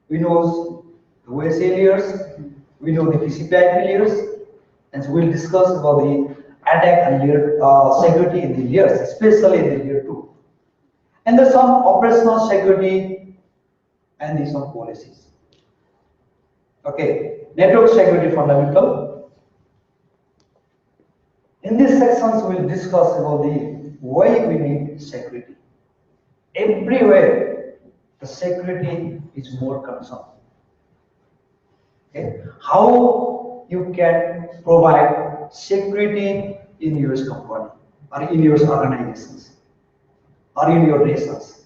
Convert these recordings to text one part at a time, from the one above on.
We know the OSA layers, we know the TCP/IP layers, and so we'll discuss about the attack and layer security in the layers, especially in the layer 2. And there's some operational security and there's some policies. Okay, network security fundamental. In these sections, we'll discuss about the why we need security. Everywhere, the security is more concerned. Okay, how you can provide security in your company or in your organizations or in your nations.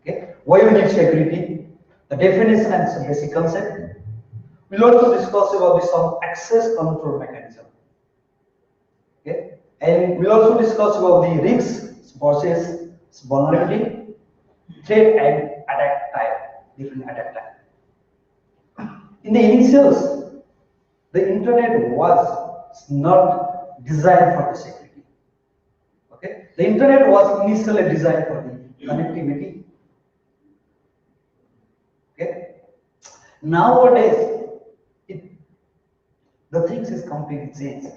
Okay, why you need security? The definition and some basic concept. We'll also discuss about some access control mechanism. Okay, and we'll also discuss about the risks versus vulnerability, threat and attack type, different attack type. In the initials, the internet was not designed for the security. Okay, the internet was initially designed for the connectivity. Okay, nowadays the things is completely changed.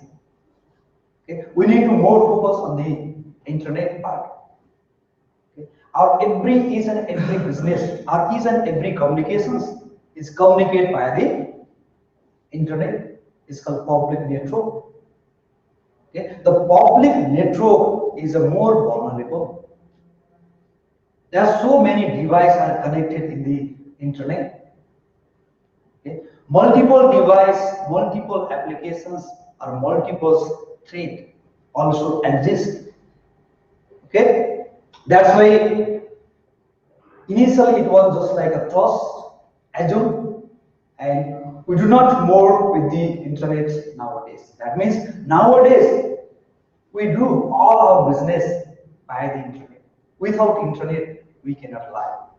Okay, we need to more focus on the internet part. Okay, our each and every business, our each and every communications is communicated by the internet. Is called public network. Okay, the public network is a more vulnerable. There are so many devices are connected in the internet. Okay, multiple device, multiple applications, or multiple threat also exist. Okay, that's why initially it was just like a trust, assume, and we do not more with the internet nowadays. That means nowadays we do all our business by the internet. Without internet, we cannot live.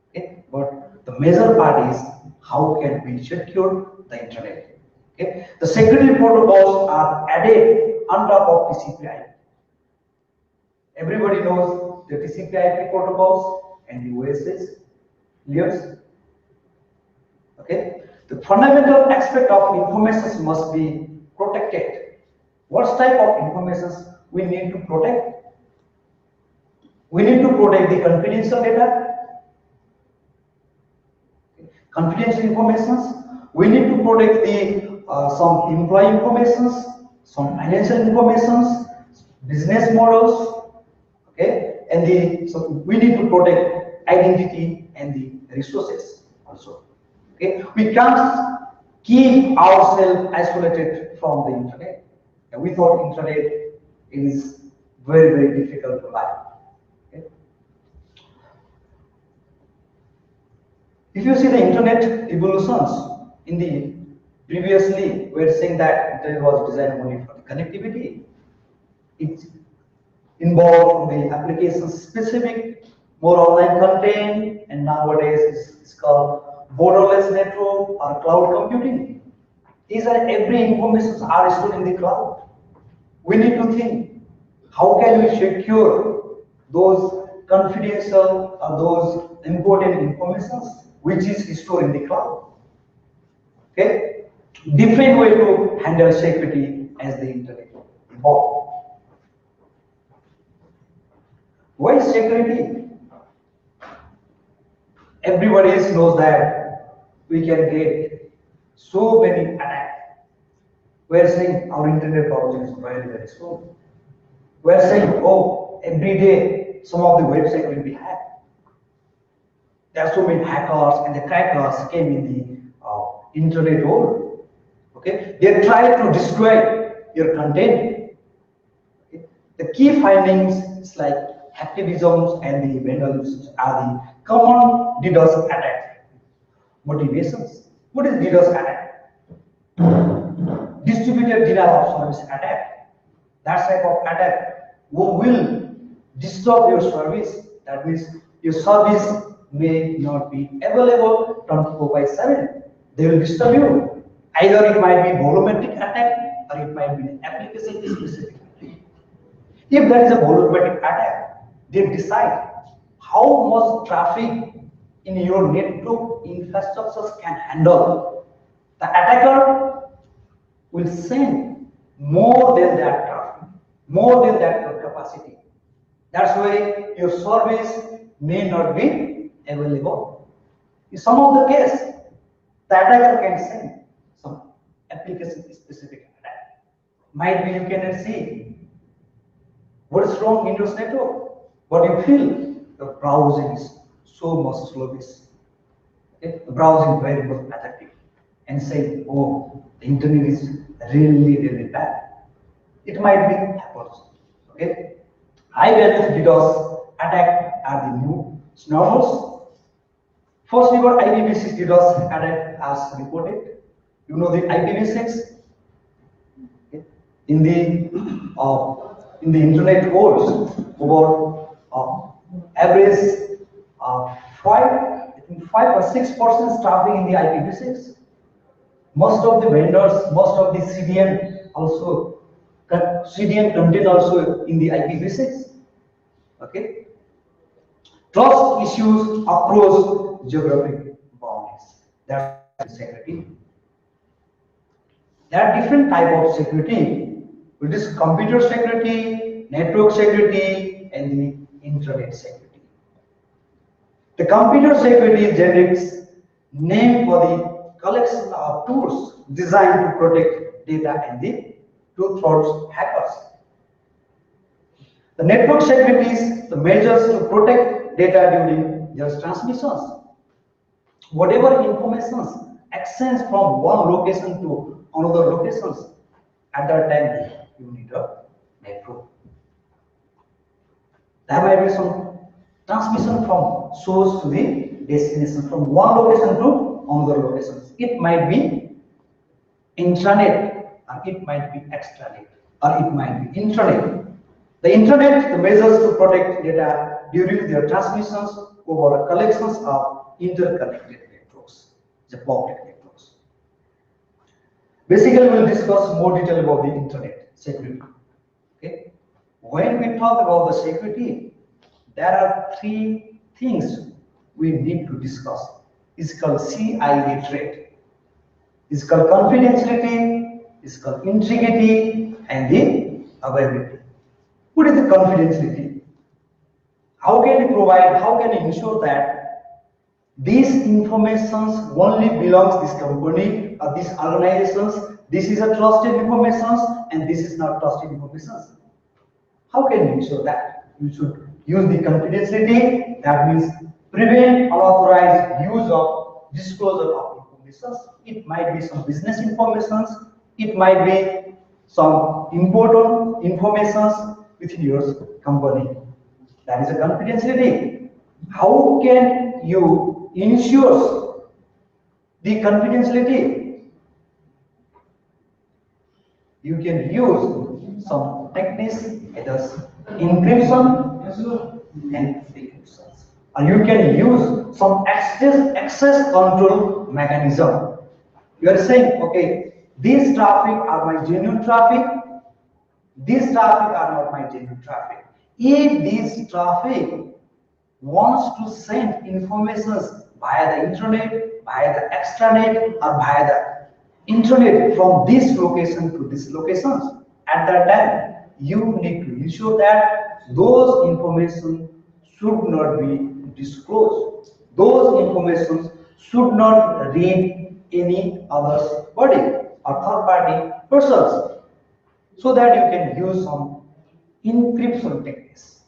Okay, but the major part is how can we secure the internet. Okay, the security protocols are added on top of TCP/IP. Everybody knows the TCP/IP protocols and the OSS layers. Okay, the fundamental aspect of information must be protected. What type of information we need to protect? We need to protect the confidential data, confidential informations. We need to protect the some employee informations, some financial informations, business models. Okay, and so we need to protect identity and the resources also. Okay, we can't keep ourselves isolated from the internet. And without internet, it is very, very difficult to live. Okay. If you see the internet evolutions in the previously, we were saying that internet was designed only for the connectivity. It involved the application specific, more online content, and nowadays it's called borderless network or cloud computing. These are every information are stored in the cloud. We need to think how can we secure those confidential or those important informations which is stored in the cloud. Okay, different way to handle security as the internet evolved. Why is security? Everybody knows that we can get so many attacks. We are saying our internet browsing is very, very slow. We are saying, oh, every day some of the websites will be hacked. There are so many hackers and the crackers came in the internet world. Okay, they try to destroy your content. Okay? The key findings like hacktivisms and the vandalisms are the common DDoS attack. Motivations. What is DDoS attack? Distributed denial of service attack. That type of attack will disturb your service. That means your service may not be available 24/7. They will disturb you. Either it might be volumetric attack or it might be an application specific attack. If there is a volumetric attack, they decide how much traffic in your network infrastructures can handle, the attacker will send more than that traffic, more than that capacity. That's why your service may not be available. In some of the case, the attacker can send some application specific attack. Might be you cannot see what is wrong in your network. What you feel, the browsing is so much sluggish. Okay? The browsing very much pathetic, and say, oh, the internet is really bad. It might be happens. Okay? High value DDoS attack are the new snowballs. First, we got IPv6 DDoS attack as reported. You know the IPv6 in the internet world, about average 5 or 6% traffic in the IPv6. Most of the vendors, most of the CDN also, CDN content also in the IPv6. Okay. Trust issues across geographic boundaries. That's security. There are different type of security, which is computer security, network security, and the internet security. The computer security is generic name for the collection of tools designed to protect data and the towards hackers. The network security is the measures to protect data during their transmissions. Whatever information exchanged from one location to another locations, at that time you need a network. There might be some transmission from source to the destination, from one location to another location. It might be intranet, or it might be extranet, or it might be intranet. The internet, the measures to protect data during their transmissions over collections of interconnected networks, the public networks. Basically, we'll discuss more detail about the internet security. Okay? When we talk about the security, there are three things we need to discuss. It's called CIA trait. It's called confidentiality, it's called integrity, and the availability. What is the confidentiality? How can you provide, how can you ensure that these informations only belongs to this company or these organizations, this is a trusted information and this is not trusted information? How can you ensure that? You should use the confidentiality, that means prevent unauthorized use of disclosure of information. It might be some business information, it might be some important information within your company. That is a confidentiality. How can you ensure the confidentiality? You can use some techniques, either encryption and decryption. Or you can use some access control mechanism. You are saying, okay, these traffic are my genuine traffic, these traffic are not my genuine traffic. If this traffic wants to send information via the internet, via the extranet, or via the internet from this location to this location, at that time you need to ensure that those information should not be disclosed. Those information should not read any other body or third party persons, so that you can use some encryption techniques.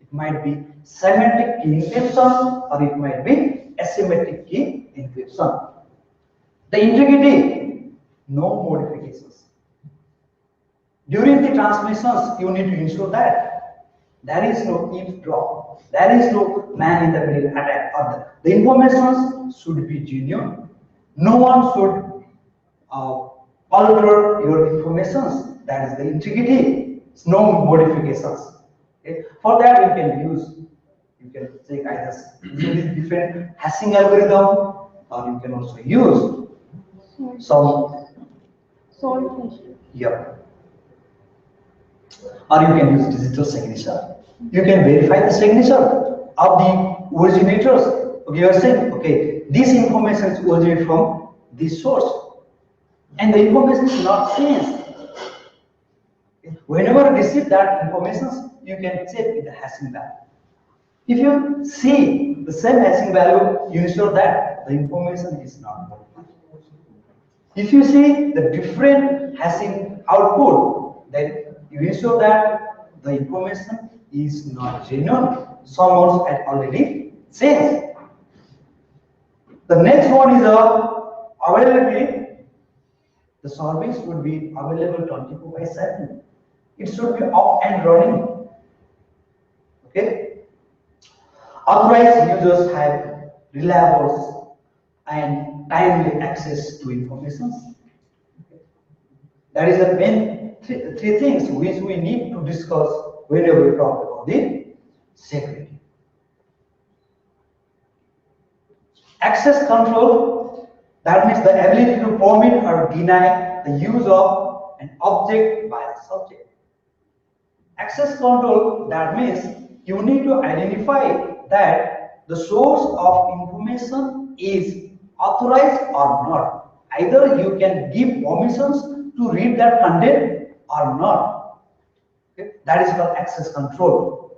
It might be semantic key encryption or it might be asymmetric key encryption. The integrity, no modifications. During the transmissions, you need to ensure that there is no eavesdrop, there is no man in the middle attack. The information should be genuine. No one should alter your information. That is the integrity. No modifications. Okay? For that, you can take either using different hashing algorithm, or you can also use some Salt. yeah. Or you can use digital signature. You can verify the signature of the originators Okay, you are saying, okay, this information is originate from this source, and the information is not changed. Whenever you receive that information, you can check with the hashing value. If you see the same hashing value, you ensure that the information is not modified. If you see the different hashing output, then you ensure that the information is not genuine. Someone had already changed. The next one is availability. The service would be available 24/7. It should be up and running. Okay. Authorized users have reliable and timely access to information. That is the main three things which we need to discuss whenever we talk about the security. Access control, that means the ability to permit or deny the use of an object by a subject. Access control, that means you need to identify that the source of information is authorized or not. Either you can give permissions to read that content or not. Okay? That is called access control.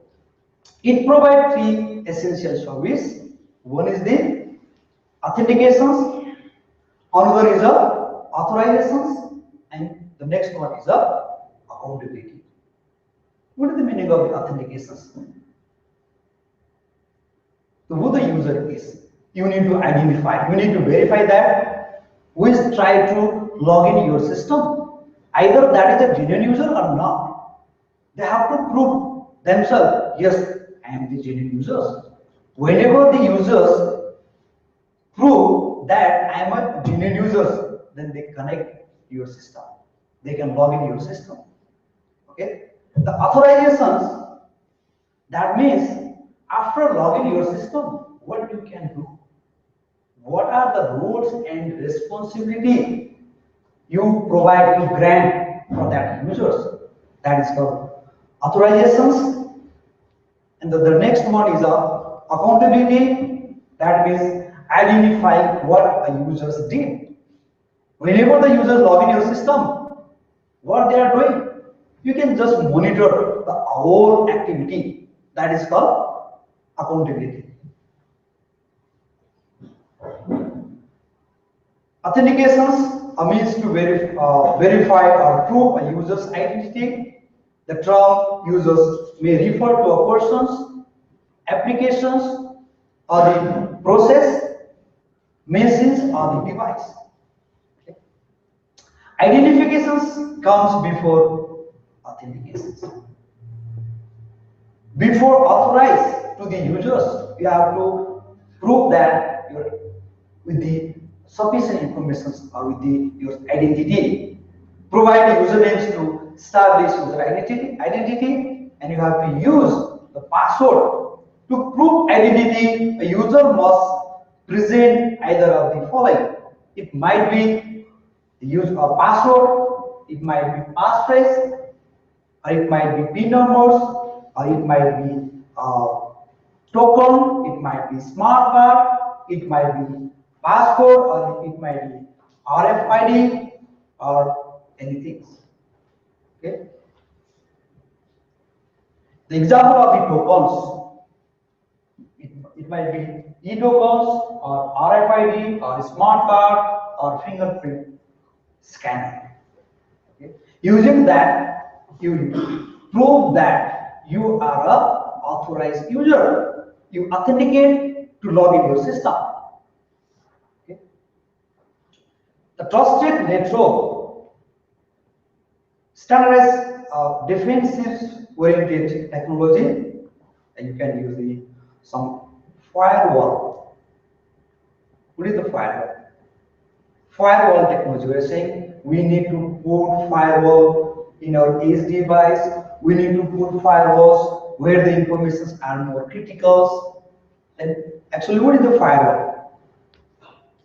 It provides three essential services. One is the authentications, another is authorizations, and the next one is accountability. What is the meaning of the authentications? So who the user is, you need to identify, you need to verify that who is trying to log in your system. Either that is a genuine user or not. They have to prove themselves, yes, I am the genuine users. Whenever the users prove that I am a genuine user, then they connect your system. They can log in your system. Okay. The authorizations, that means after logging your system, what you can do? What are the roles and responsibility you provide, you grant for that users? That is called authorizations. And the next one is accountability. That means identifying what the users did. Whenever the users log in your system, what they are doing, you can just monitor the whole activity. That is called accountability. Authentications are means to verify or prove a user's identity. The term users may refer to a person's applications or the process, machines or the device. Okay. Identifications comes before authentications. Before authorize to the users, you have to prove that you're with the sufficient information or with your identity. Provide usernames to establish user identity, and you have to use the password. To prove identity, a user must present either of the following. It might be the use of password, it might be passphrase, or it might be PIN numbers, or it might be token, it might be smart card, it might be passcode, or it might be RFID, or anything. Okay. The example of the tokens, it might be e-tokens, or RFID, or smart card, or fingerprint scanner. Okay. Using that, you prove that you are a authorized user. You authenticate to log in your system. Okay. The trusted network, standardized defensive-oriented technology, and you can use some firewall. What is the firewall? Firewall technology. We are saying we need to put firewall in our edge device. We need to put firewalls where the informations are more critical. And actually, what is the firewall?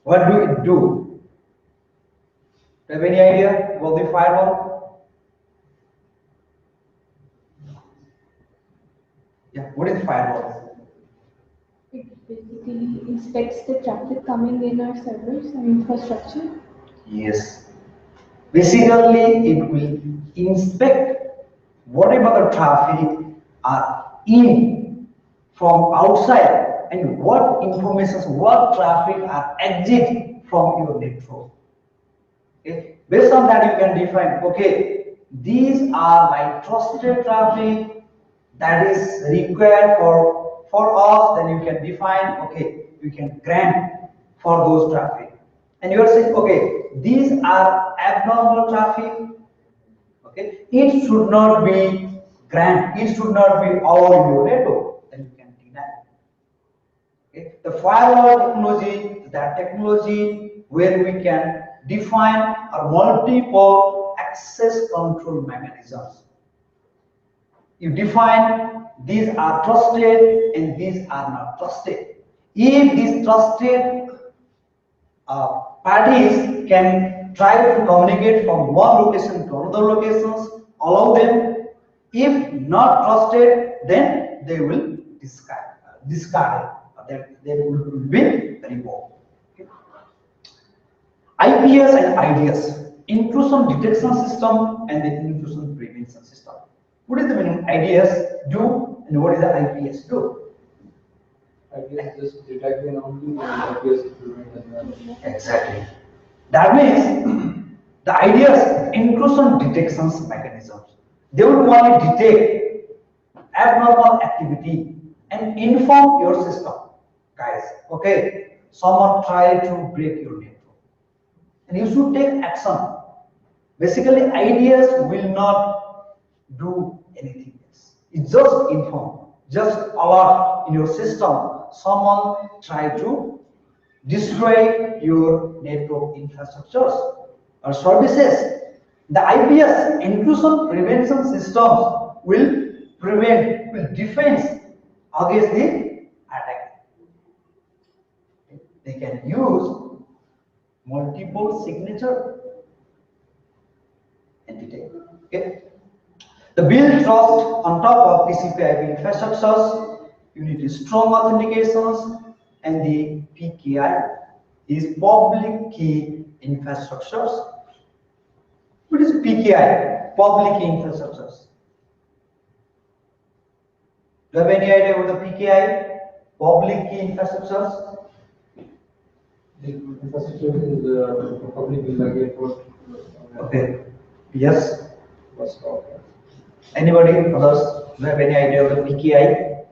What do it do? Do you have any idea about the firewall? Yeah, what is firewall? Basically inspects the traffic coming in our servers and infrastructure. Yes. Basically, it will inspect whatever the traffic are in from outside and what information, what traffic are exit from your network. Okay. Based on that, you can define, okay, these are my trusted traffic that is required for us. Then you can define, okay, you can grant for those traffic. And you are saying, okay, these are abnormal traffic. Okay, it should not be grant. It should not be all your network. Then you can deny. Okay? The firewall technology is that technology where we can define our multiple access control mechanisms. You define these are trusted and these are not trusted. If these trusted parties can try to communicate from one location to another locations, allow them. If not trusted, then they will discard it. They will be revoked. Okay. IPS and IDS, intrusion detection system and the intrusion prevention system. What is the meaning IDS do and what is the IPS do? IPS just detect the anomaly and IPS prevent as well. Exactly. That means the ideas intrusion detections mechanisms. They would want to detect abnormal activity and inform your system. Guys, okay, someone tried to break your network and you should take action. Basically, ideas will not do anything else. It just inform, just alert in your system. Someone try to destroy your network infrastructures or services. The IPS intrusion prevention systems will defend against the attack. They can use multiple signature entity. Okay. The build trust on top of TCP/IP infrastructures, you need strong authentications, and the PKI is public key infrastructures. What is PKI? Public key infrastructures. Do you have any idea what the PKI? Public key infrastructures? The infrastructure is public in the airport. Okay. Yes. Bus stop. Anybody others? Do you have any idea of the PKI?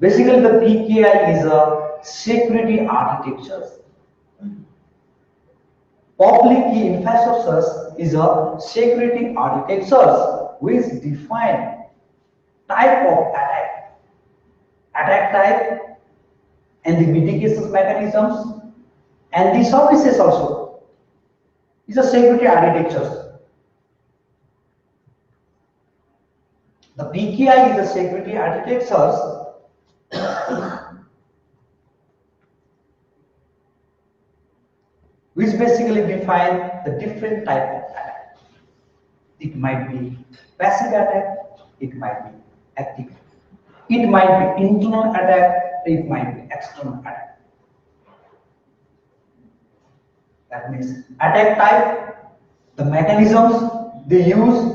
Basically, the PKI is a security architecture. Public key infrastructures is a security architecture which define type of attack type, and the mitigation mechanisms, and the services also. Is a security architecture. The PKI is a security architecture which basically define the different type of attack. It might be passive attack, it might be active. It might be internal attack, it might be external attack. That means attack type, the mechanisms they use,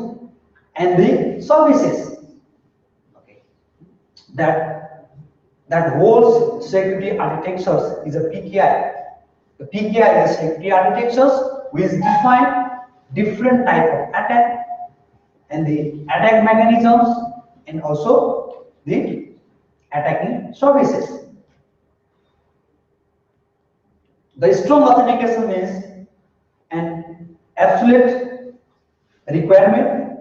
and the services. Okay. That whole security architectures is a PKI. The PKI is security architectures which define different type of attack and the attack mechanisms and also the attacking services. The strong authentication is an absolute requirement.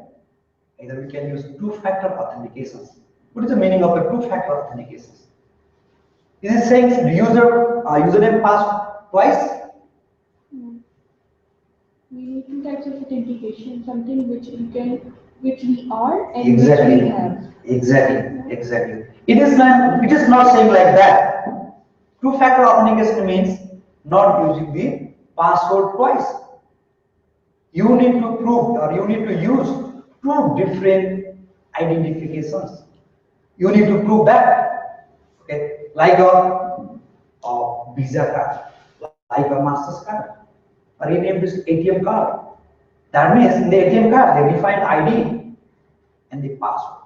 Either we can use two-factor authentications. What is the meaning of a two-factor authentication? Is it saying the username passed twice? No. We need two types of authentication, something which we are and Exactly. which we have. Exactly. It is not saying like that. Two-factor authentication means not using the password twice. You need to prove or you need to use two different identifications. You need to prove that. Okay. like a Visa card, like a Master's card, or any of this ATM card. That means in the ATM card they define ID and the password.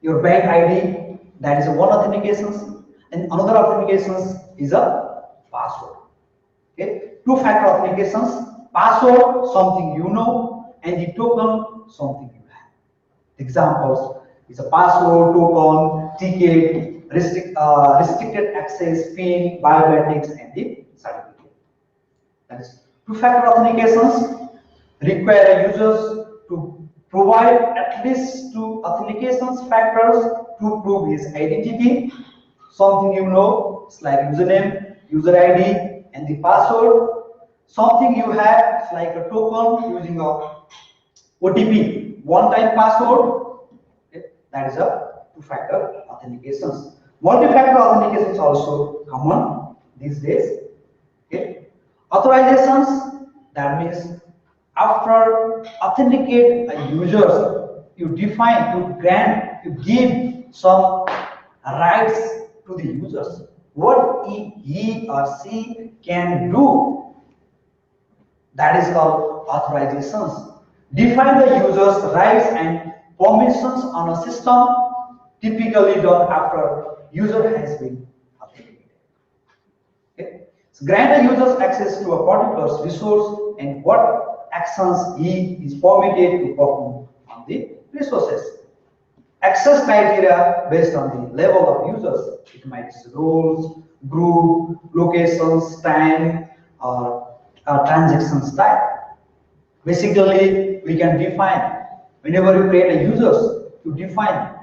Your bank ID, that is one authentication, and another authentication is a password. Okay, two-factor authentications, password something you know, and the token something you have. Examples is a password, token, ticket, restricted access, PIN, biometrics, and the certificate. That is two-factor authentications require users to provide at least two authentication factors to prove his identity. Something you know, it's like username, user ID, and the password. Something you have, it's like a token using a OTP, one-time password. Okay, that is a two-factor authentications. Multi-factor authentications also common these days. Okay, authorizations, that means after authenticate a user, you define, you grant, you give some rights to the users. What he or she can do, that is called authorizations. Define the user's rights and permissions on a system, typically done after user has been authenticated. Okay? So grant a user's access to a particular resource and what actions he is permitted to perform on the resources. Access criteria based on the level of users. It might be roles, group, locations, time, or transactions type. Basically, we can define, whenever you create a users, to define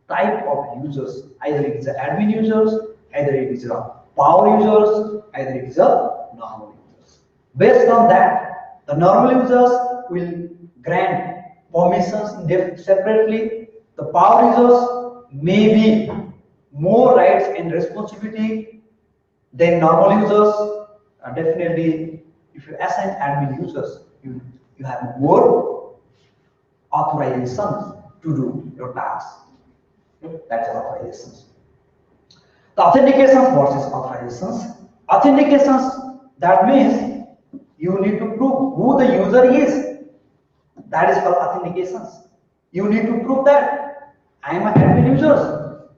type of users. Either it is an admin users, either it is a power users, either it is a normal users. Based on that, the normal users will grant permissions separately. The power users may be more rights and responsibility than normal users. Definitely, if you assign admin users, you have more authorizations to do your tasks. That's authorizations. The authentications versus authorizations. Authentications, that means you need to prove who the user is. That is called authentications. You need to prove that I am an admin user.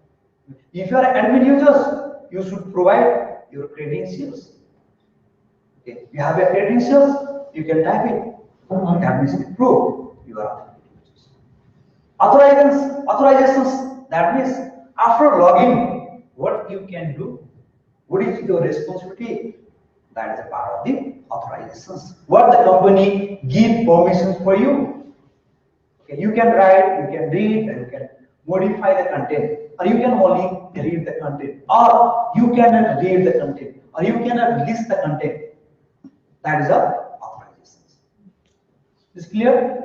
If you are an admin user, you should provide your credentials. Okay. You have a credentials, you can type it. That means to prove you are authorizations, that means after login, what you can do, what is your responsibility, that is a part of the authorizations. What the company give permissions for you. Okay, you can write, you can read, and you can modify the content, or you can only read the content, or you cannot read the content, or you cannot list the content. That is a authorizations. Is clear?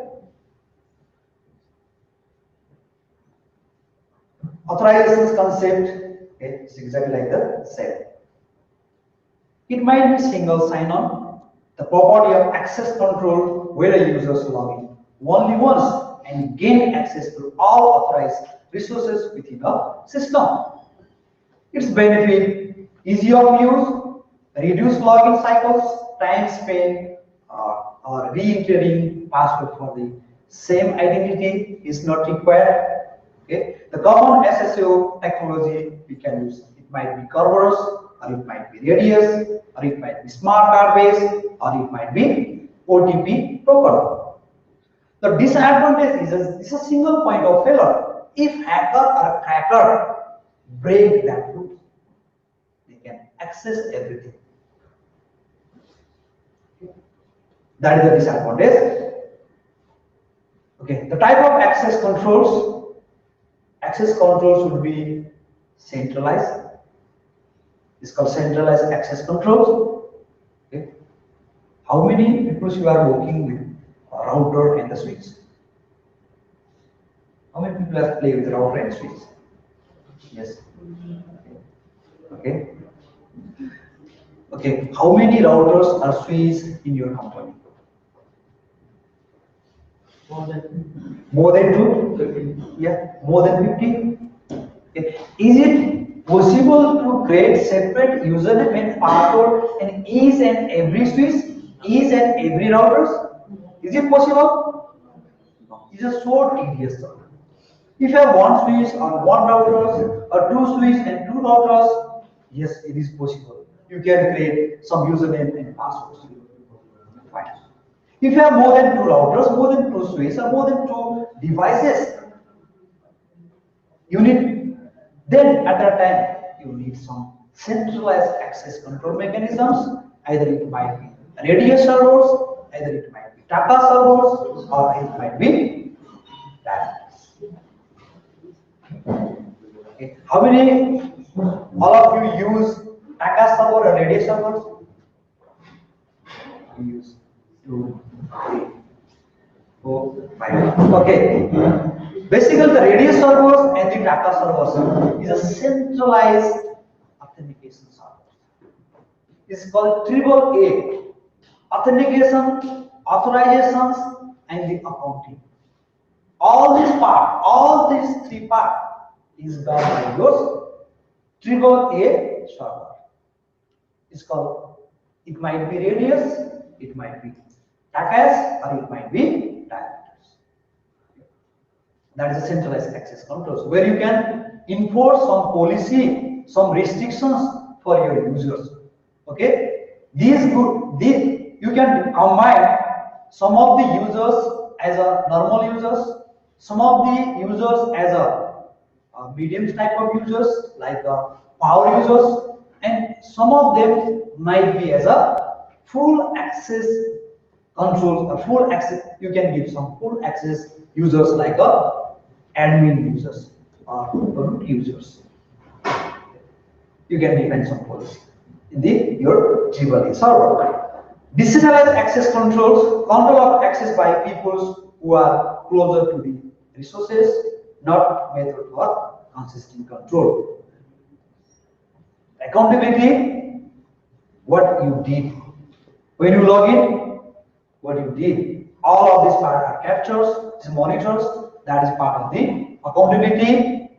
Authorizations concept, okay, is exactly like the same. It might be single sign-on, the property of access control where a users log in only once and gain access to all authorized resources within a system. Its benefit, easy of use, reduce login cycles, time spent, or re-entering password for the same identity is not required. Okay. The common SSO technology we can use, it might be Kerberos, or it might be Radius, or it might be smart card based, or it might be OTP token. The disadvantage is a single point of failure. If hacker or cracker break that rule, they can access everything. That is the disadvantage. Okay, the type of access controls. Access controls would be centralized. It's called centralized access controls. Okay. How many people you are working with a router and the switch? How many people have played with router and switch? Yes. Okay. Okay. How many routers are switches in your company? More than 2? Yeah. More than 50? Okay. Is it possible to create separate username and password in each and every switch, each and every routers? Is it possible? No. It is so tedious. If you have one switch or one routers or two switches and two routers, yes, it is possible. You can create some username and passwords. Fine. If you have more than two routers, more than two switches, or more than two devices, you need, then at that time you need some centralized access control mechanisms. Either it might be radio servers, either it might be data servers, or it might be databases. Okay. How many all of you use data server or radio servers? You use 2, 3, 4, 5. Okay. Basically, the radio servers and the data servers is a centralized authentication server. It's called triple A: authentication, authorizations, and the accounting. All these three parts is done by yours triple A server. It's called. It might be radius, it might be TACAS, or it might be diameters. That is a centralized access controls where you can enforce some policy, some restrictions for your users. Okay, these you can combine some of the users as a normal users, some of the users as a medium type of users like power users, and some of them might be as a full access controls or full access. You can give some full access users like a admin users or root users. You can define some policy in your GWA server. Decentralized access controls, control of access by people who are closer to the resources, not method for consistent control. Accountability, what you did. When you log in, what you did. All of these parts are captures, monitors, that is part of the accountability.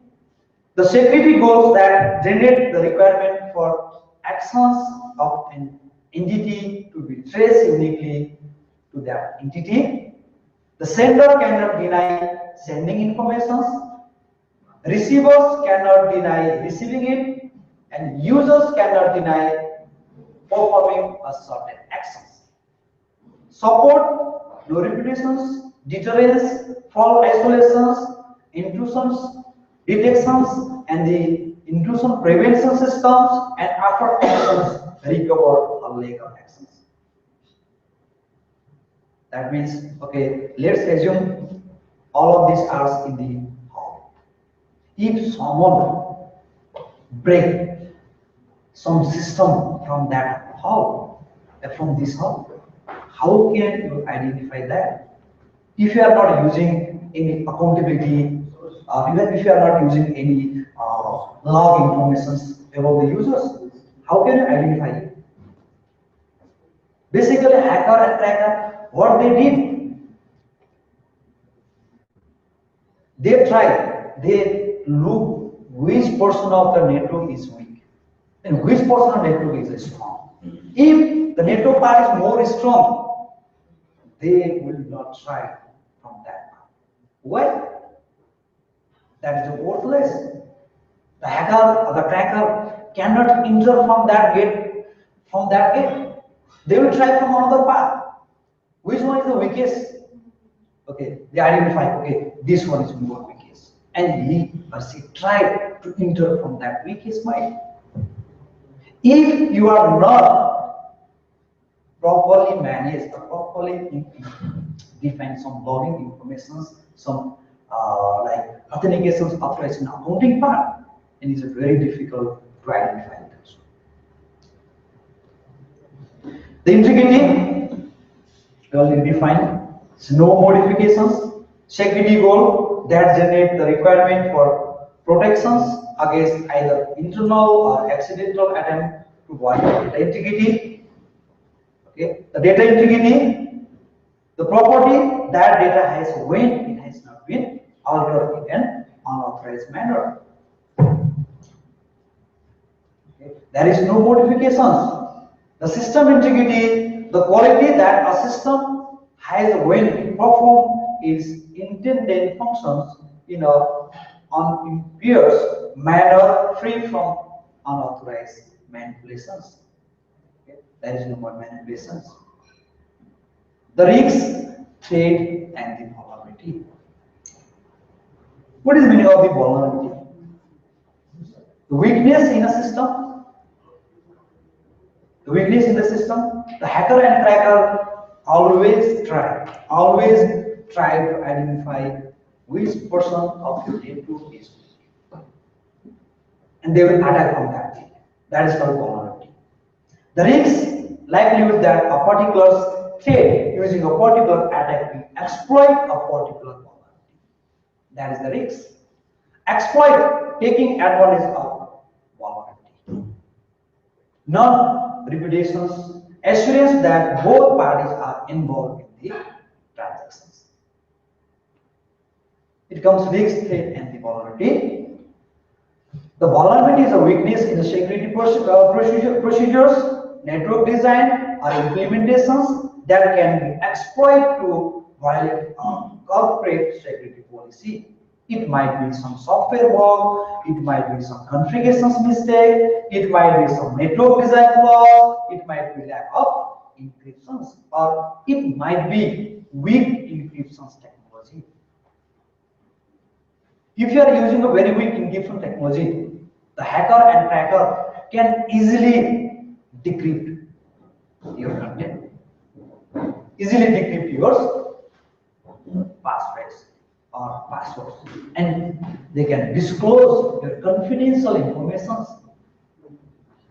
The security goals that generate the requirement for actions of an entity to be traced uniquely to that entity. The sender cannot deny sending information. Receivers cannot deny receiving it, and users cannot deny performing a certain actions. Support, no repetitions, deterrence, fault isolations, intrusions, detections, and the intrusion prevention systems, and after actions recover a leg of actions. That means, okay, let's assume all of these are in the hall. If someone break some system from that hall, from this hall, how can you identify that? If you are not using any accountability, even if you are not using any log information about the users, how can you identify it? Basically, hacker and tracker, what they did, they look which portion of the network is weak and which portion of the network is strong. If the network part is more strong, they will not try from that part. Why? That is worthless. The hacker or the tracker cannot enter from that gate. They will try from another path. Which one is the weakest? Okay, they identify, okay, this one is more weakest. And he or she tried to enter from that weakest point. If you are not properly managed or properly define some logging information, some like authentications, authorization, accounting part, and it's very difficult to identify those. The integrity, we already defined. No modifications. Security goal that generate the requirement for protections against either internal or accidental attempt to violate data integrity. Okay, the data integrity, the property that data has when it has not been altered in an unauthorized manner. Okay? There is no modifications. The system integrity, the quality that a system has when it performs its intended functions in a unimpaired manner, free from unauthorized manipulations. Okay? There is no more manipulations. The risks, threat, and the vulnerability. What is the meaning of the vulnerability? The weakness in a system. The weakness in the system. The hacker and cracker always try to identify which person of your network is weak, and they will attack on that thing. That is called vulnerability. The risk likelihood that a particular threat using a particular attack will exploit a particular vulnerability. That is the risk. Exploit, taking advantage of vulnerability. Non-reputations, assurance that both parties are involved in the transactions. It comes risk, threat, and the vulnerability. The vulnerability is a weakness in the security procedures, network design, or implementations that can be exploited to violate a corporate security policy. It might be some software bug, it might be some configurations mistake, it might be some network design flaw, it might be lack of encryptions, or it might be weak encryptions technology. If you are using a very weak encryption technology, the hacker and cracker can easily decrypt your content, easily decrypt your passwords or passwords, and they can disclose your confidential information,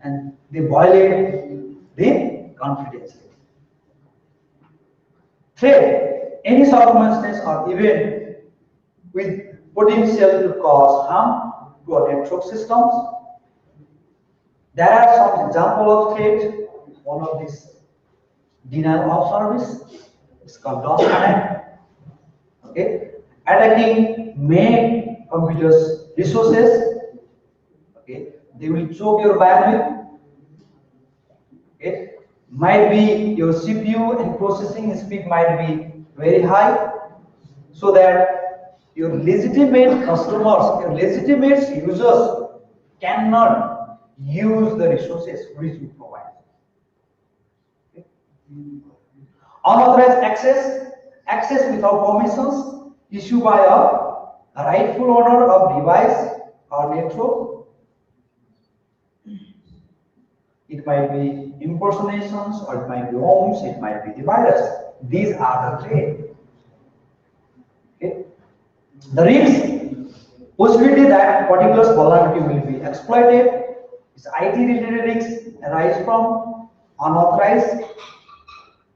and they violate the confidentiality. Threat, any circumstance or event with potential to cause harm to our network systems. There are some examples of threat. One of these, denial of service, is called DOS attack. Okay, attacking main computers resources. Okay, they will choke your bandwidth. Okay, might be your CPU and processing speed might be very high, so that your legitimate customers, your legitimate users cannot use the resources which you provide. Okay. Unauthorized access, access without permissions issued by a rightful owner of device or network. It might be impersonations, or it might be homes, it might be the virus. These are the threats. Okay. The risk, possibility that particular vulnerability will be exploited, is IT-related risks arise from unauthorized,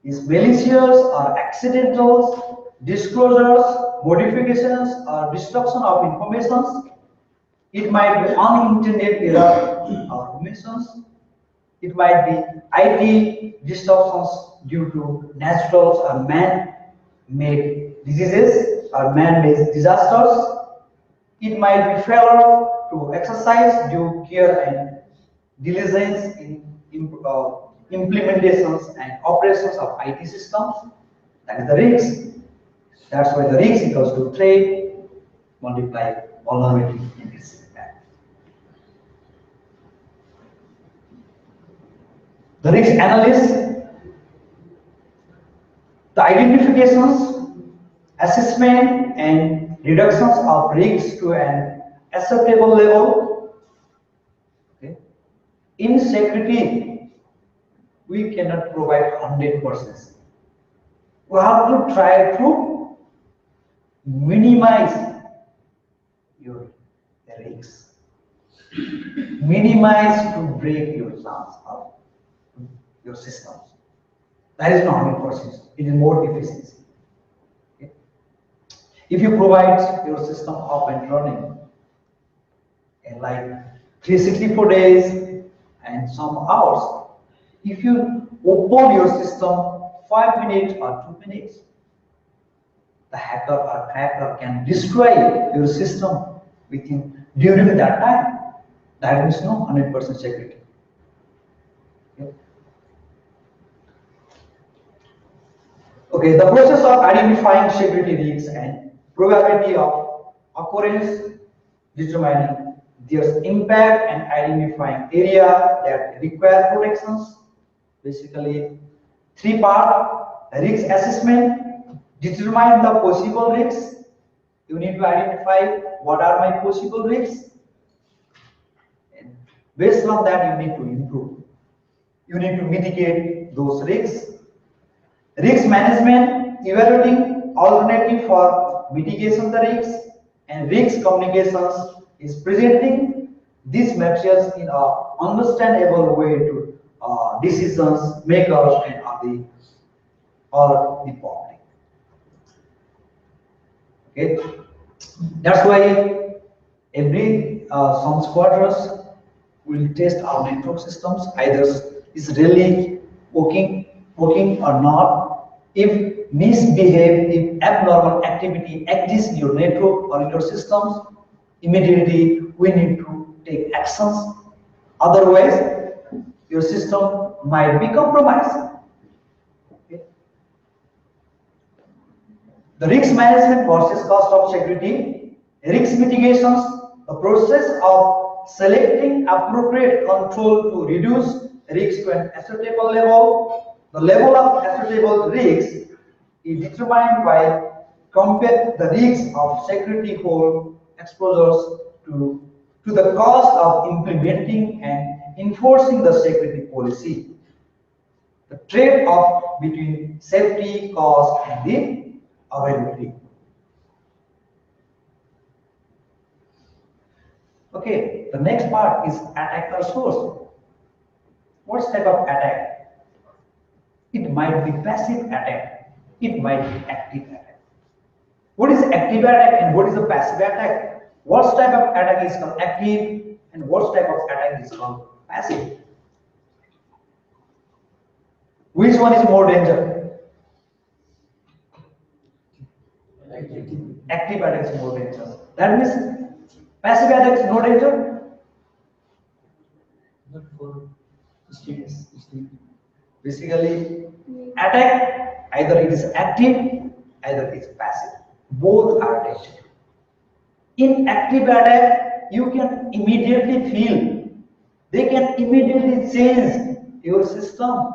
is malicious or accidental disclosures, modifications, or destruction of information. It might be unintended error or omissions. It might be IT disruptions due to natural or man-made diseases or man-made disasters. It might be failure to exercise due care and diligence in implementations and operations of IT systems. That is the risk. That's why the risk equals to threat multiply vulnerability in this manner. The risk analysis, the identifications, assessment, and reductions of risks to an acceptable level. Okay. In security, we cannot provide 100%. We have to try to minimize your risks, minimize to break your chance of your systems. That is not 100%. It is more efficiency. Okay. If you provide your system up and running in like 364 days and some hours, if you open your system 5 minutes or 2 minutes, the hacker or cracker can destroy your system during that time. That is no 100% security. Okay, the process of identifying security risks and probability of occurrence, determining their impact and identifying area that require protections. Basically, three part: risk assessment, determine the possible risks. You need to identify what are my possible risks, and based on that you need to improve. You need to mitigate those risks. Risk management, evaluating alternative for mitigation the risks, and risk communications is presenting these materials in a understandable way to decisions makers and or the public. Okay, that's why every some squadrons will test our network systems either is really working or not. If misbehave, if abnormal activity exists in your network or in your systems, immediately we need to take actions. Otherwise, your system might be compromised. Okay. The risk management versus cost of security, risk mitigations, the process of selecting appropriate control to reduce risk to an acceptable level. The level of acceptable risk is determined by compare the risk of security hole exposures to the cost of implementing and enforcing the security policy. The trade-off between safety, cost, and the availability. Okay, the next part is attacker source. What type of attack? It might be passive attack. It might be active attack. What is active attack and what is a passive attack? What type of attack is called active and what type of attack is called passive? Which one is more danger? Active attack is more dangerous. That means passive attack is no danger. Not for Yes. Basically, attack either it is active, either it is passive. Both are danger. In active attack, you can immediately feel. They can immediately change your system,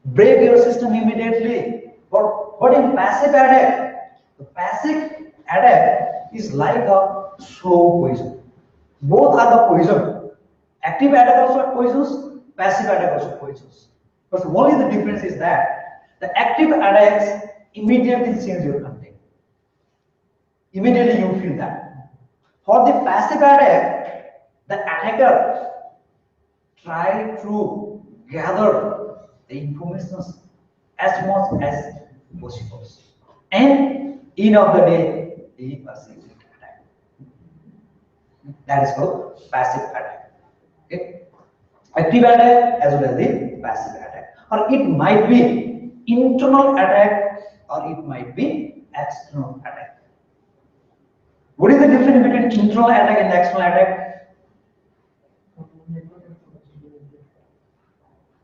break your system immediately. But in passive attack, the passive attack is like a slow poison. Both are the poison. Active attack also poisons, passive attack also poisons. But only the difference is that the active attacks immediately change your content. Immediately you feel that. For the passive attack, the attacker try to gather the information as much as possible. And end of the day, he perceives the attack. That is called passive attack. Okay? Active attack as well as the passive attack. Or it might be internal attack or it might be external attack. What is the difference between internal attack and external attack?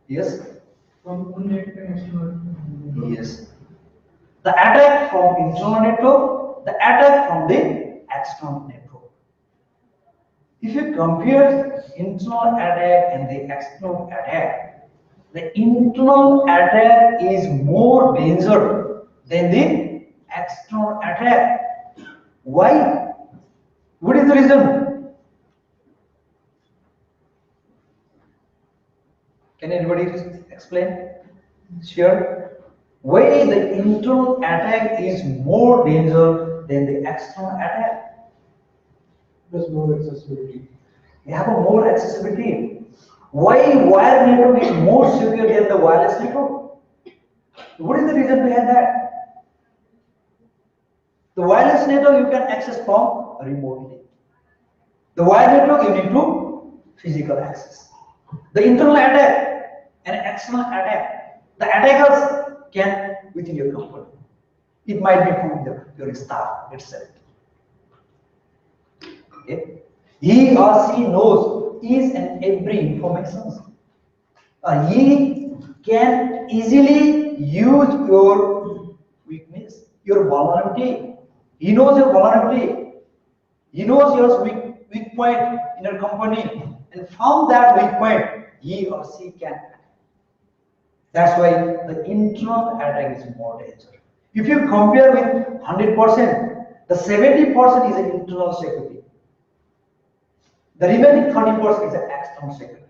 Yes? from one network and external. Yes. The attack from internal network, the attack from the external network. If you compare internal attack and the external attack, the internal attack is more danger than the external attack. Why? What is the reason? Can anybody explain? Sure. Why the internal attack is more danger than the external attack? There's more accessibility. You have a more accessibility. Why wired network is more secure than the wireless network? What is the reason behind that? The wireless network you can access from remotely. The wired network you need to physical access. The internal attack and external attack, the attackers can within your company. It might be from your staff itself. Okay. He or she knows each and every information. He can easily use your weakness, your vulnerability. He knows your vulnerability. He knows your weak point in your company, and from that weak point, he or she can attack. That's why the internal attack is more dangerous. If you compare with 100%, the 70% is an internal security. The remaining 30% is an external security.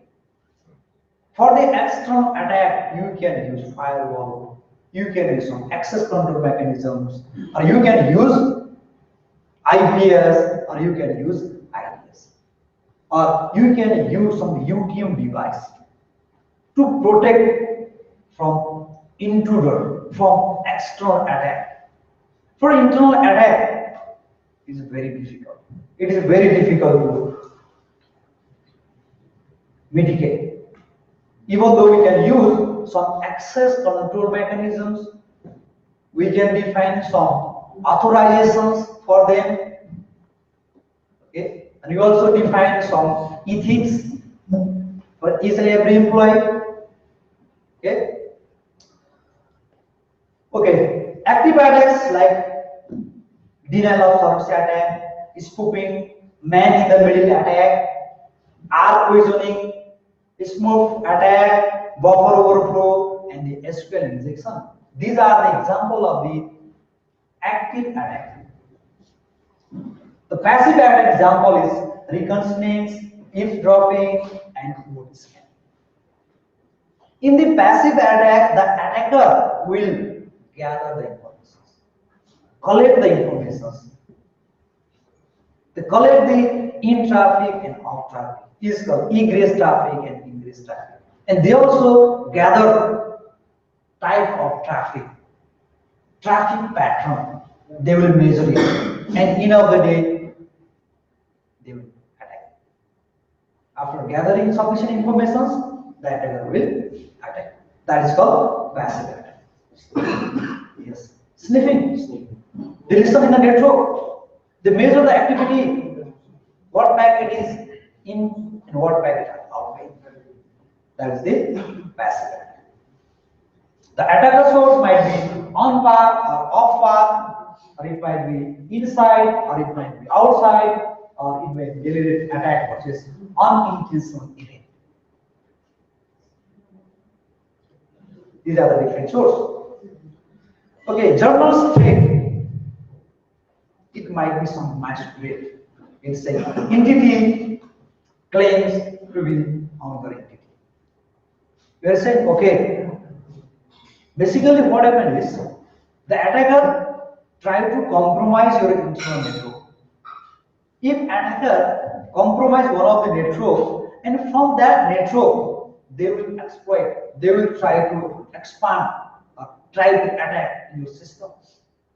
For the external attack, you can use firewall, you can use some access control mechanisms, or you can use IPS, or you can use IDS, or you can use some UTM device to protect from intruder, from external attack. For internal attack, it is very difficult. It is very difficult to mitigate. Even though we can use some access control mechanisms, we can define some authorizations for them. Okay, and we also define some ethics for each and every employee. Okay. Okay. Active attacks like denial of service attack, spoofing, man in the middle attack, R poisoning, smoke attack, buffer overflow, and the SQL injection. These are the example of the active attack. The passive attack example is reconnaissance, eavesdropping, and code scan. In the passive attack, the attacker will gather the information, collect the information. They collect the in traffic and out traffic, is called egress traffic and ingress traffic. And they also gather type of traffic pattern. They will measure it, and end of the day, they will attack. After gathering sufficient information, the attacker will attack. That is called passive attack. Yes, sniffing. They listen in the network. They measure the activity, what packet is in and what packet is out. That is the passive attack. The attacker source might be on path or off path, or it might be inside, or it might be outside, or it may be deliberate attack, which is unintentional event. These are the different sources. Okay, journals threat. It might be some masquerade. It's an entity claims to be another entity. We are saying, okay, basically what happened is the attacker tried to compromise your internal network. If attacker compromise one of the network, and from that network they will exploit, they will try to expand or try to attack your system.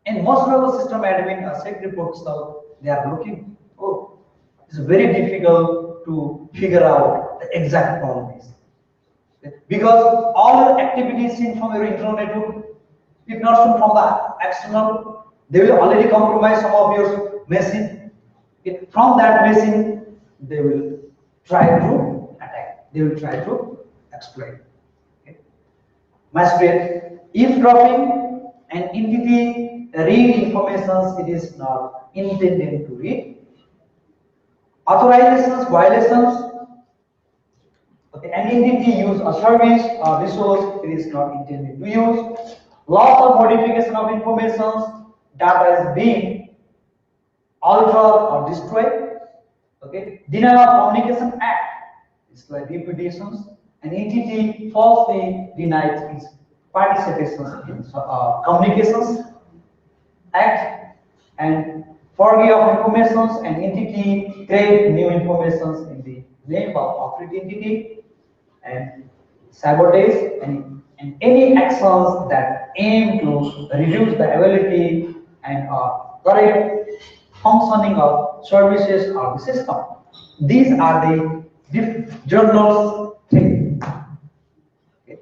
And most of the system admin or sec reports now, they are looking, oh, it's very difficult to figure out the exact problem is. Because all your activities seen from your internal network, if not seen from the external, they will already compromise some of your machine. From that machine, they will try to attack. They will try to exploit. Okay. Masquerade, eavesdropping, an entity read information it is not intended to read. Authorizations, violations. Okay, an entity use a service or resource it is not intended to use. Loss or modification of information, data is being altered or destroyed. Okay, denial of communication act is like reputations. An entity falsely denies its participation in communications act, and forgery of information. An entity create new information in the name of operating entity. And sabotage and any actions that aim to reduce the ability and correct functioning of services of the system. These are the journals thing. Okay.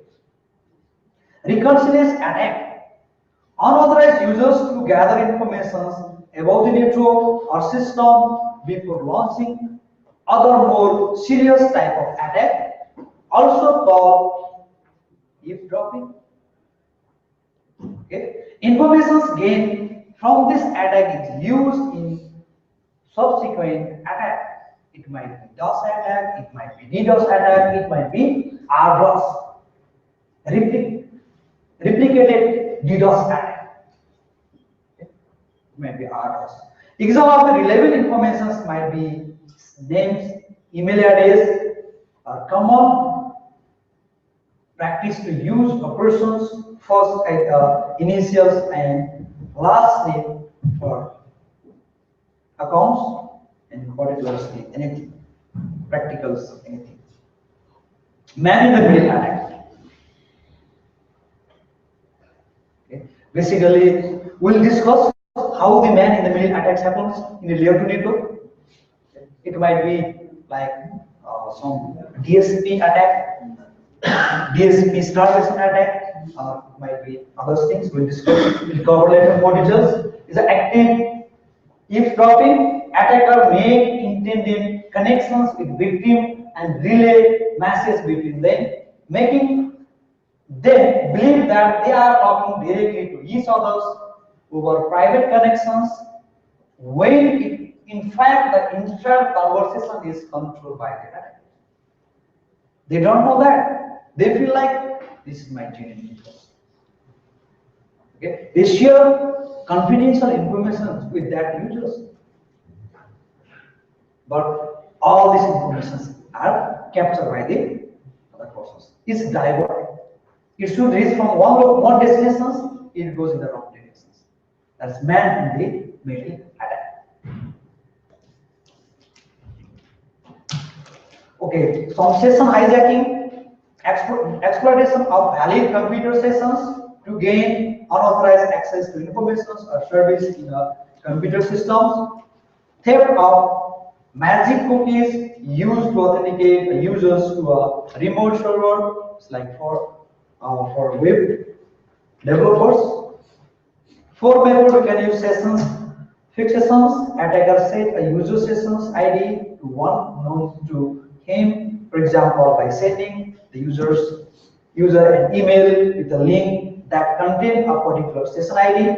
Reconnaissance attack. Unauthorized users to gather information about the network or system before launching other more serious type of attack, also called eavesdropping. Okay, information gained from this attack is used in subsequent attack. It might be DOS attack, it might be DDoS attack, it might be RDoS, replicated DDoS attack. Okay? It might be RDoS. Example of the relevant information might be names, email address, or common practice to use a person's first initials and last name for accounts and particulars, anything, practicals, anything. Man in the middle attack. Okay. Basically, we'll discuss how the man in the middle attacks happens in a layer 2 network. It might be like some DSP attack, DSP starvation attack, might be other things we'll discuss. We'll cover later more details. Is an active eavesdropping. Attacker make intended connections with victim and relay messages between them, making them believe that they are talking directly to each other over private connections, when in fact the entire conversation is controlled by the attacker. They don't know that. They feel like this is my genuine interest. Okay? They share confidential information with that users. But all these informations are captured by the other process. It's diverted. It should reach from one destination, it goes in the wrong directions. That's man in the middle attack. Okay, some session hijacking, exploitation of valid computer sessions to gain unauthorized access to information or service in a computer systems, theft of magic cookies used to authenticate users to a remote server, it's like for web developers. For method, we can use sessions, fixed sessions. Attacker set a user sessions ID to one known to him, for example, by sending the user an email with a link that contains a particular session ID.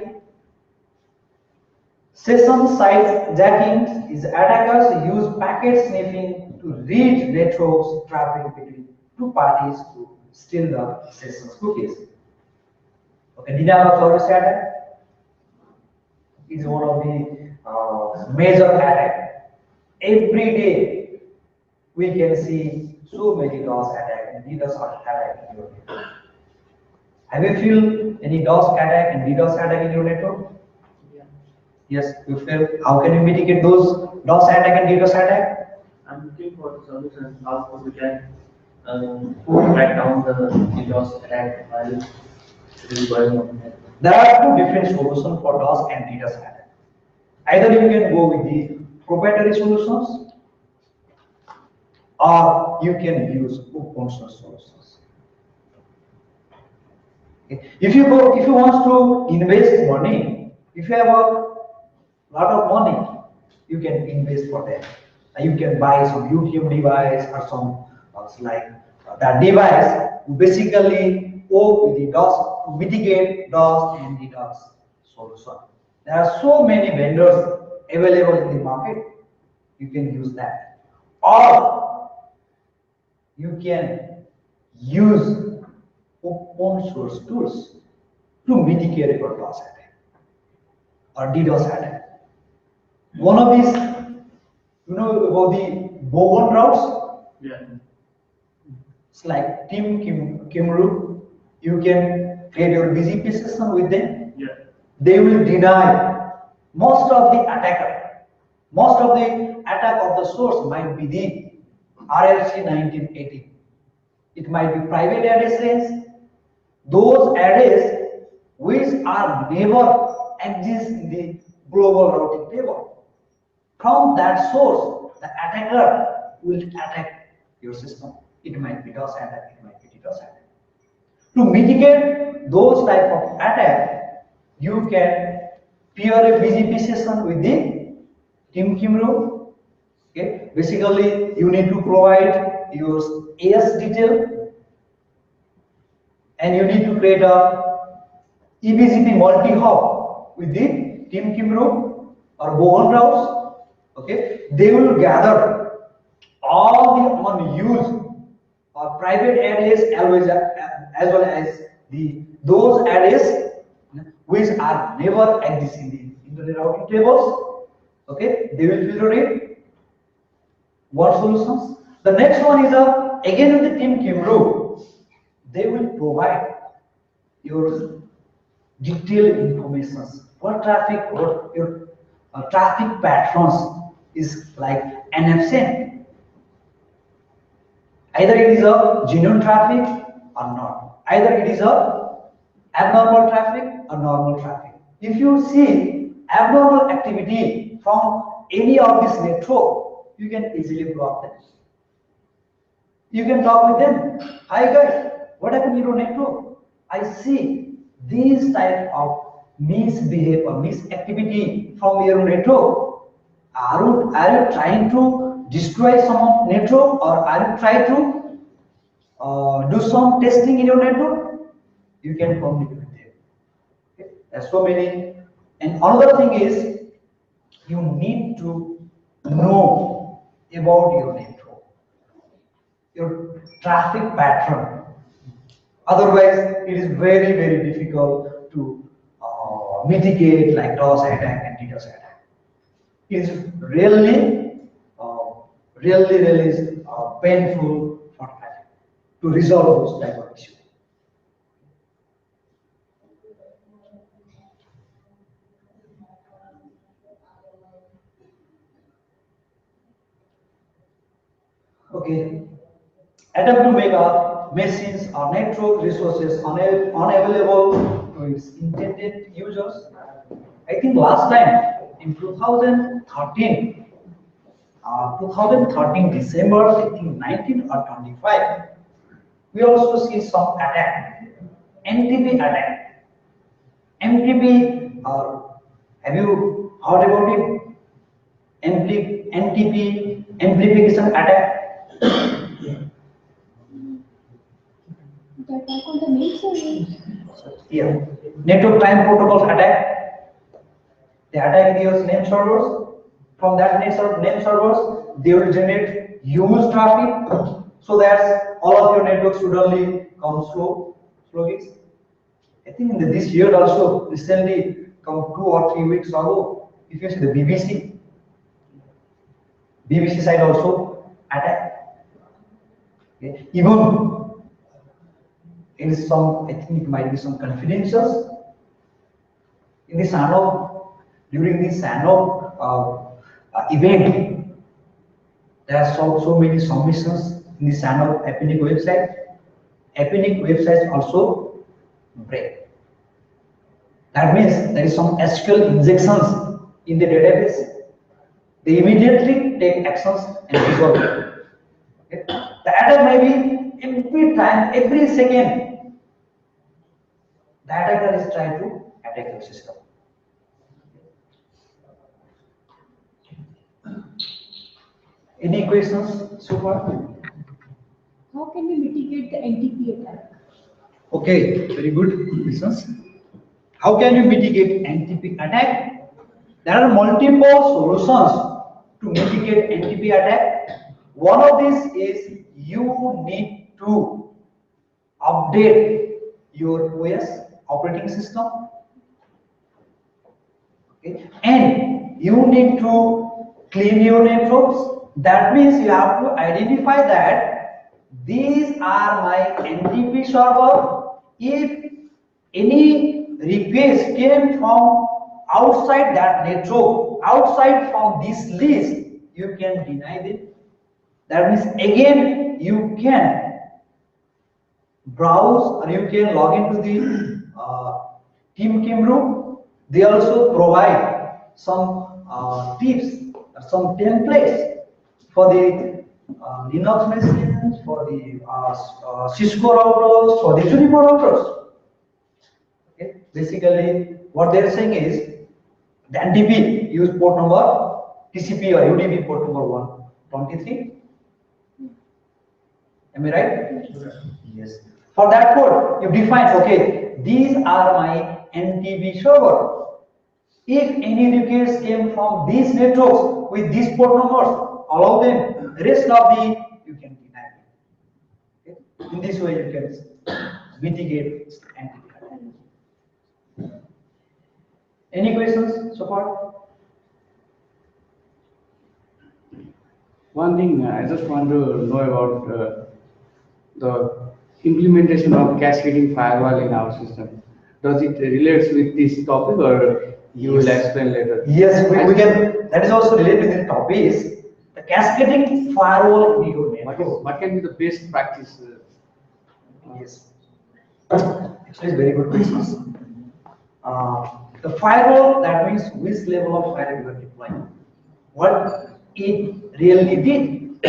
Session size jacking is attackers use packet sniffing to read network traffic between two parties to steal the session's cookies. Okay, denial of service attack is one of the major attack. Every day we can see so many DOS attack and DDoS attack in your network. Have you feel any DOS attack and DDoS attack in your network? Yes, you feel. How can you mitigate those DOS attack and DDoS attack? I'm looking for the solution how we can write down the DDoS attack while it is going on. There are two different solutions for DOS and DDoS attack. Either you can go with the proprietary solutions, or you can use open source solutions. Okay. If you want to invest money, if you have a lot of money, you can invest for that. You can buy some YouTube device or some that device basically work with the DOS to mitigate DOS and DDoS solution. There are so many vendors available in the market. You can use that, or you can use open source tools to mitigate your DOS attack or DDoS attack. One of these, you know about the Bogon routes? Yeah. It's like Team Kimru. You can create your BGP session with them. Yeah. They will deny most of the attacker. Most of the attack of the source might be the RFC 1980. It might be private addresses. Those addresses which are never exist in the global routing table. From that source, the attacker will attack your system. It might be DOS attack, it might be DDoS attack. To mitigate those type of attack, you can pair a BGP session with the Team Kimru. Okay, basically you need to provide your AS detail, and you need to create a EBGP multi-hop with the team kim room or bowen routes. Okay, they will gather all the unused or private areas as well as those areas which are never exist in the internet routing tables. Okay, they will filter it. What solutions? The next one is again with the team kim room. They will provide your detailed information. What traffic, what your traffic patterns is like NFC. Either it is a genuine traffic or not. Either it is a abnormal traffic or normal traffic. If you see abnormal activity from any of this network, you can easily block them. You can talk with them. Hi guys, what happened in your network? I see these type of misbehave or misactivity from your network. Are you trying to destroy some network or are you trying to do some testing in your network? You can communicate with them. Okay? There's so many. And another thing is you need to know about your network, your traffic pattern. Otherwise, it is very, very difficult to mitigate like DOS attack and DDoS attack. It is really painful for traffic to resolve those type of issues. Okay, attempt to make our machines or network resources unavailable to its intended users. I think last time in 2013 December, I think 19 or 25, we also see some attack, NTP attack. NTP, have you heard about it? NTP amplification attack. The attack on the main server. Yeah, network client protocols attack. They attack your name servers. From that name servers, they will generate huge traffic, so that all of your networks suddenly come sluggish. I think in this year also recently, come 2 or 3 weeks ago, if you see the BBC side also attack. Okay. Even in some, I think it might be some confidentials in the SANOG, during the SANOG event, there are so many submissions in the SANOG Epinic website. Epinic websites also break. That means there is some SQL injections in the database. They immediately take actions and resolve it. Okay. The attack may be every time, every second. The attacker is trying to attack your system. Any questions so far? How can we mitigate the NTP attack? Okay, very good questions. How can you mitigate NTP attack? There are multiple solutions to mitigate NTP attack. One of these is you need to update your OS operating system. Okay. And you need to clean your networks. That means you have to identify that these are my NTP server. If any request came from outside that network, outside from this list, you can deny them. That means again you can browse or you can log into the team kim room. They also provide some tips or some templates for the Linux machines, for the Cisco routers, for the Juniper routers. Okay. Basically, what they're saying is the NTP use port number TCP or UDP port number 123. Am I right? Yes. For that code, you define, okay, these are my NTB server. If any requests came from these networks with these port numbers, allow them. Rest of the you can deny them. Okay? In this way, you can mitigate NTB. Any questions so far? One thing I just want to know about the implementation of cascading firewall in our system. Does it relates with this topic, or you will explain later? Yes, we can. That is also related with the topics. The cascading firewall in your network. What can be the best practice? Yes. Actually, it's very good question. The firewall, that means which level of firewall you are deploying. What it really did,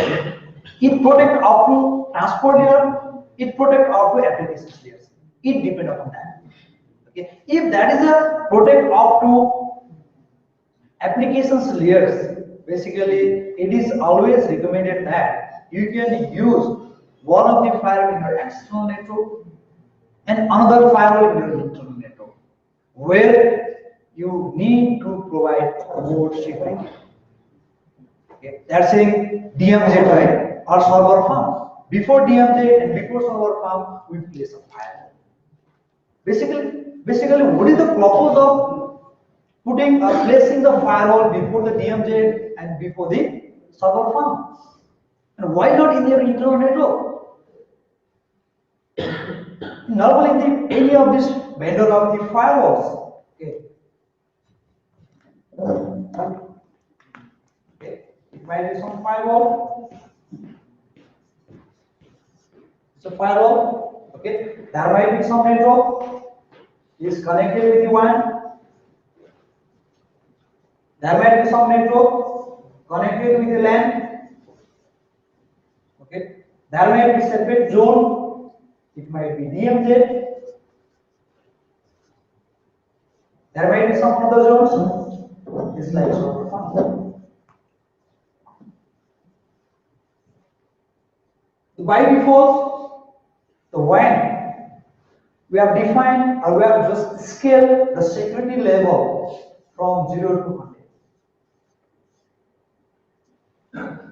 it protect up to transport layer, it protect up to application layers. It depends upon that. Okay. If that is a protect up to applications layers, basically it is always recommended that you can use one of the firewall in your external network and another firewall in your internal network, where you need to provide more security. Okay. That's saying DMZ, right, or server farm. Before DMZ and before server farm, we place a firewall. Basically, what is the purpose of putting or placing the firewall before the DMZ and before the server farm? And why not in your internal network? Normally, any of these vendor of the firewalls, okay, it might be some firewall. It's a firewall, okay. There might be some network is connected with the WAN. There might be some network connected with the LAN. Okay. There might be separate zone. It might be DMZ. There might be some other zones. It's like server farm. By default, the WAN, we have defined or we have just scaled the security level from 0 to 100.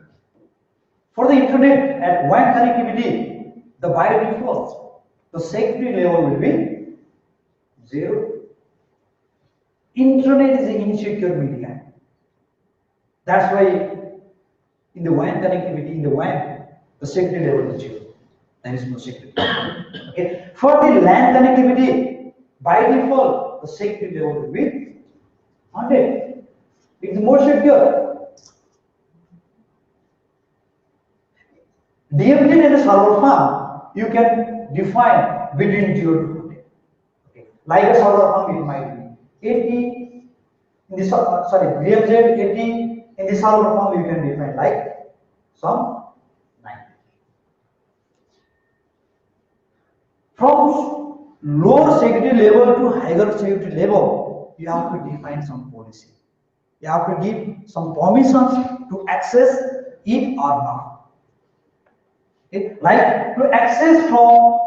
For the internet at WAN connectivity, the by default, the security level will be 0. Internet is an insecure media. That's why in the WAN connectivity, in the WAN, the security level is 0. There is no security. Okay. For the LAN connectivity, by default, the security level will be 100. It's more secure. DMZ and a server farm, you can define between 0 to 100. Okay. Like a server farm, it might be 80. In the DMZ 80. In the server farm, you can define like some 90. From lower security level to higher security level, you have to define some policy. You have to give some permissions to access it or not. Okay. Like to access from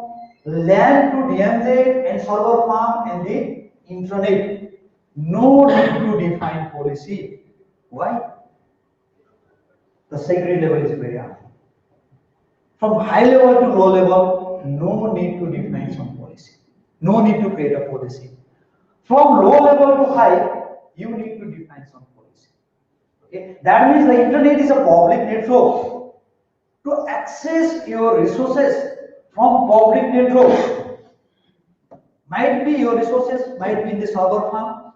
LAN to DMZ and server farm and the internet, no need to define policy. Why? The security level is very high. From high level to low level, no need to define some policy. No need to create a policy. From low level to high, you need to define some policy. Okay? That means the internet is a public network. To access your resources from public network, might be your resources might be in the server farm,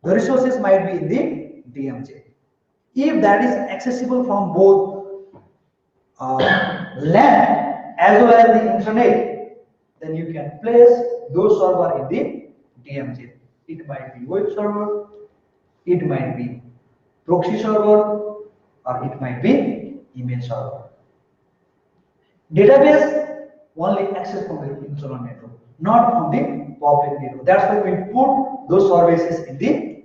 the resources might be in the DMZ. If that is accessible from both LAN as well as the internet, then you can place those servers in the DMZ. It might be web server, it might be proxy server, or it might be email server. Database only access from the internal network, not from the public network. That's why we put those services in the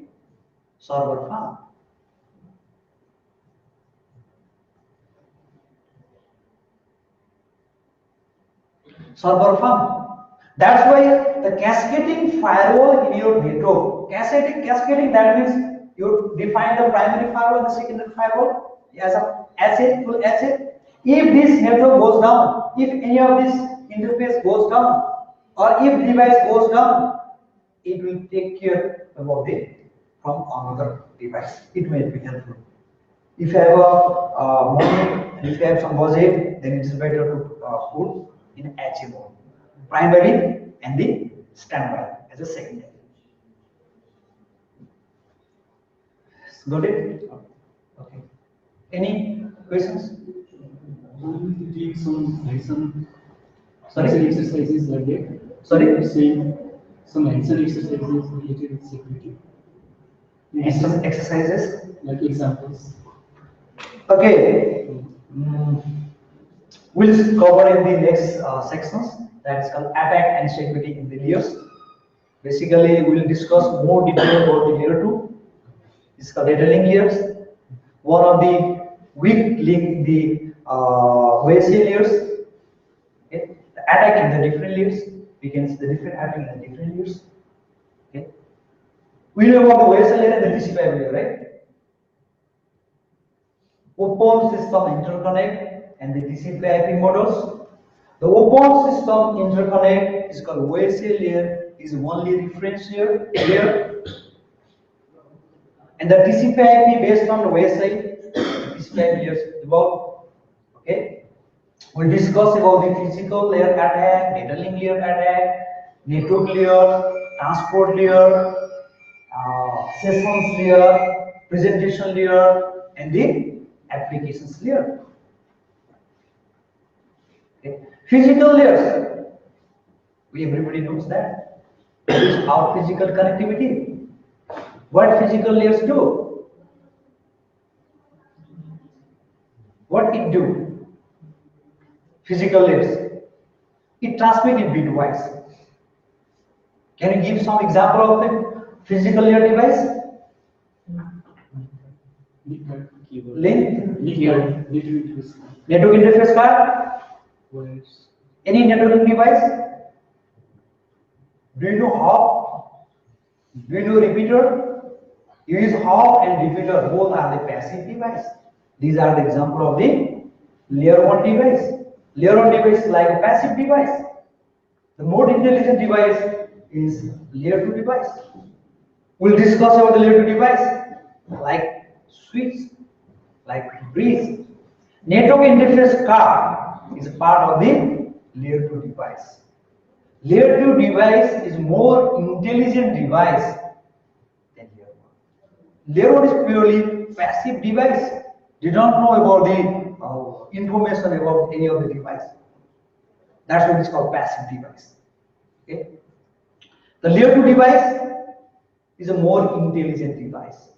server farm. server farm. That's why the cascading firewall in your network, cascading that means you define the primary firewall and the secondary firewall as a asset, full asset. If this network goes down, if any of this interface goes down, or if device goes down, it will take care about it from another device. It may be helpful. If you have a money, if you have some budget, then it is better to put in HA mode, primary and the standby as a secondary. Got it? Okay. Any questions? We did some Sorry? exercises earlier. Sorry? Saying some hands-on exercises related with security. And some exercises. Like examples. Okay. We'll cover in the next sections. That is called attack and security in the layers. Basically, we'll discuss more detail about the layer 2. It's called data link layers. One of the weak link in the OSA layers. Okay. The attack in the different layers. We can see the different attack in the different layers. Okay. We know about the OSA layer and the TCP layer, right? Open system interconnect and the TCP/IP models. The open system interconnect is called OSA layer, is only reference layer, and the TCP/IP based on the OSA TCP/IP layers about. Okay, we'll discuss about the physical layer attack, data link layer attack, network layer, transport layer, sessions layer, presentation layer, and the applications layer. Okay. Physical layers, everybody knows that. It is our physical connectivity. What physical layers do? What it do? Physical layers. It transmits it bitwise. Can you give some example of the physical layer device? Link? Network interface card? Any networking device? Do you know hop? Do you know repeater? You use hop and repeater, both are the passive device. These are the example of the layer 1 device. Layer 1 device is like a passive device. The more intelligent device is layer 2 device. We'll discuss about the layer 2 device like switch, like bridge. Network interface card is part of the layer 2 device. Layer 2 device is more intelligent device than layer 1. Layer 1 is purely passive device. They don't know about the information about any of the device. That's what is called passive device. Okay. The layer 2 device is a more intelligent device.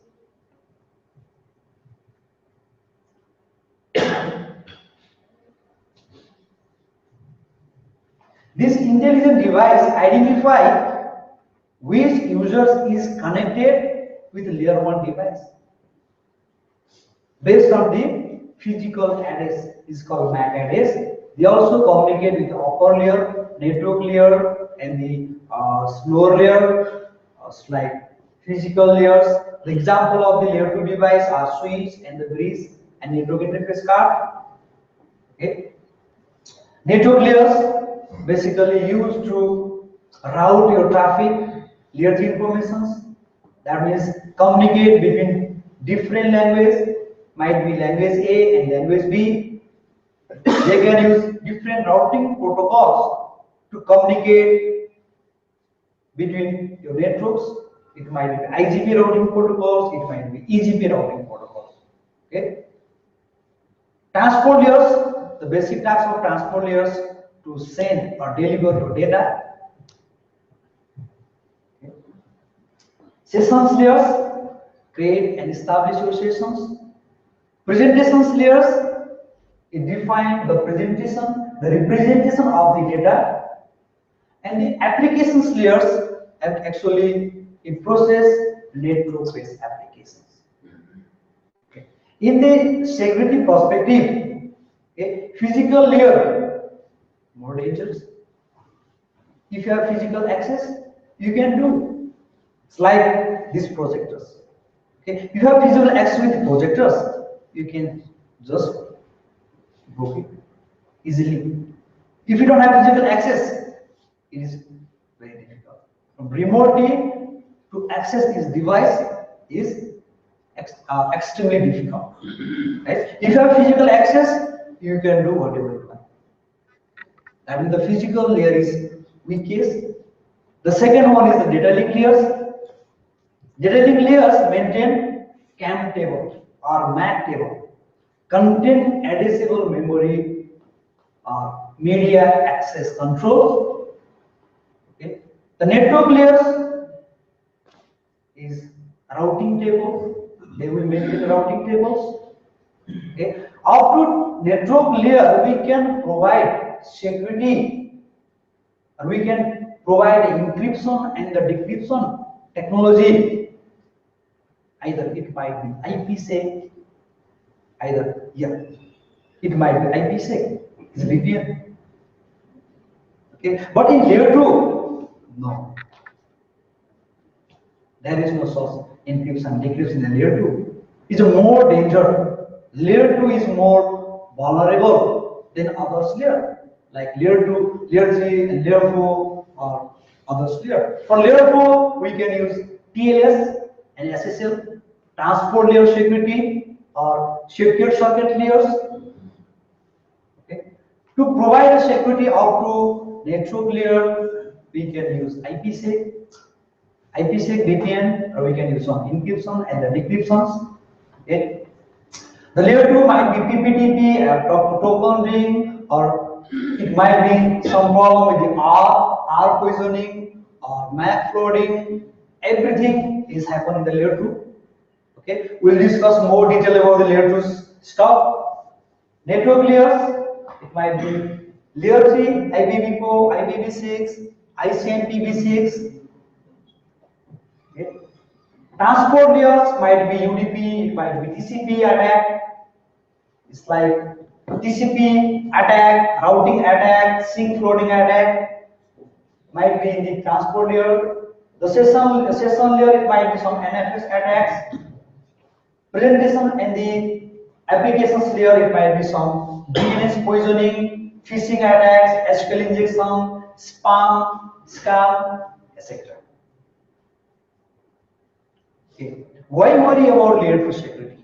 This intelligent device identify which users is connected with layer 1 device based on the physical address is called MAC address. They also communicate with the upper layer, network layer, and the slower layer, like physical layers. The example of the layer 2 device are switch and the bridge and network interface card. Okay. Network layers basically used to route your traffic, layer 3 informations. That means communicate between different languages, might be language A and language B. They can use different routing protocols to communicate between your networks. It might be IGP routing protocols, it might be EGP routing protocols. Okay. Transport layers, the basic types of transport layers to send or deliver your data. Okay. Sessions layers, create and establish your sessions. Presentations layers, it define the presentation, the representation of the data. And the applications layers actually it process network-based applications. Okay. In the security perspective, a physical layer more dangerous. If you have physical access, you can do. It's like these projectors. Okay, you have physical access with projectors, you can just book it easily. If you don't have physical access, it is very difficult. From remotely to access this device is extremely difficult. Right? If you have physical access, you can do whatever you want. That means the physical layer is weakest. The second one is the data link layers. Data link layers maintain CAM table or MAC table, content addressable memory or media access control. Okay. The network layers is routing table. They will maintain routing tables. Okay. Up to network layer, we can provide security, or we can provide encryption and the decryption technology. Either it might be IPsec, it might be IPsec, it's VPN. Okay, but in layer 2, no. There is no such encryption, decryption in layer 2. It's a more danger. Layer 2 is more vulnerable than others layer. Like layer 2, layer 3, and layer 4 or others layer. For layer 4, we can use TLS and SSL, transport layer security or secure circuit layers. Okay. To provide a security up to network layer, we can use IPsec VPN, or we can use some encryption and the decryptions. Okay. The layer 2 might be PPTP, token ring, or it might be some problem with the R poisoning, or MAC flooding. Everything is happening in the layer 2. Okay, we'll discuss more detail about the layer 2 stuff. Network layers, it might be layer 3, IPv4, IPv6, ICMPv6. Okay. Transport layers might be UDP, it might be TCP attack. It's like TCP attack, routing attack, sync flooding attack. Might be in the transport layer. The session layer, it might be some NFS attacks. Presentation and the applications layer, it might be some DNS poisoning, phishing attacks, SQL injection, spam, scam, etc. Okay. Why worry about layer 2 security?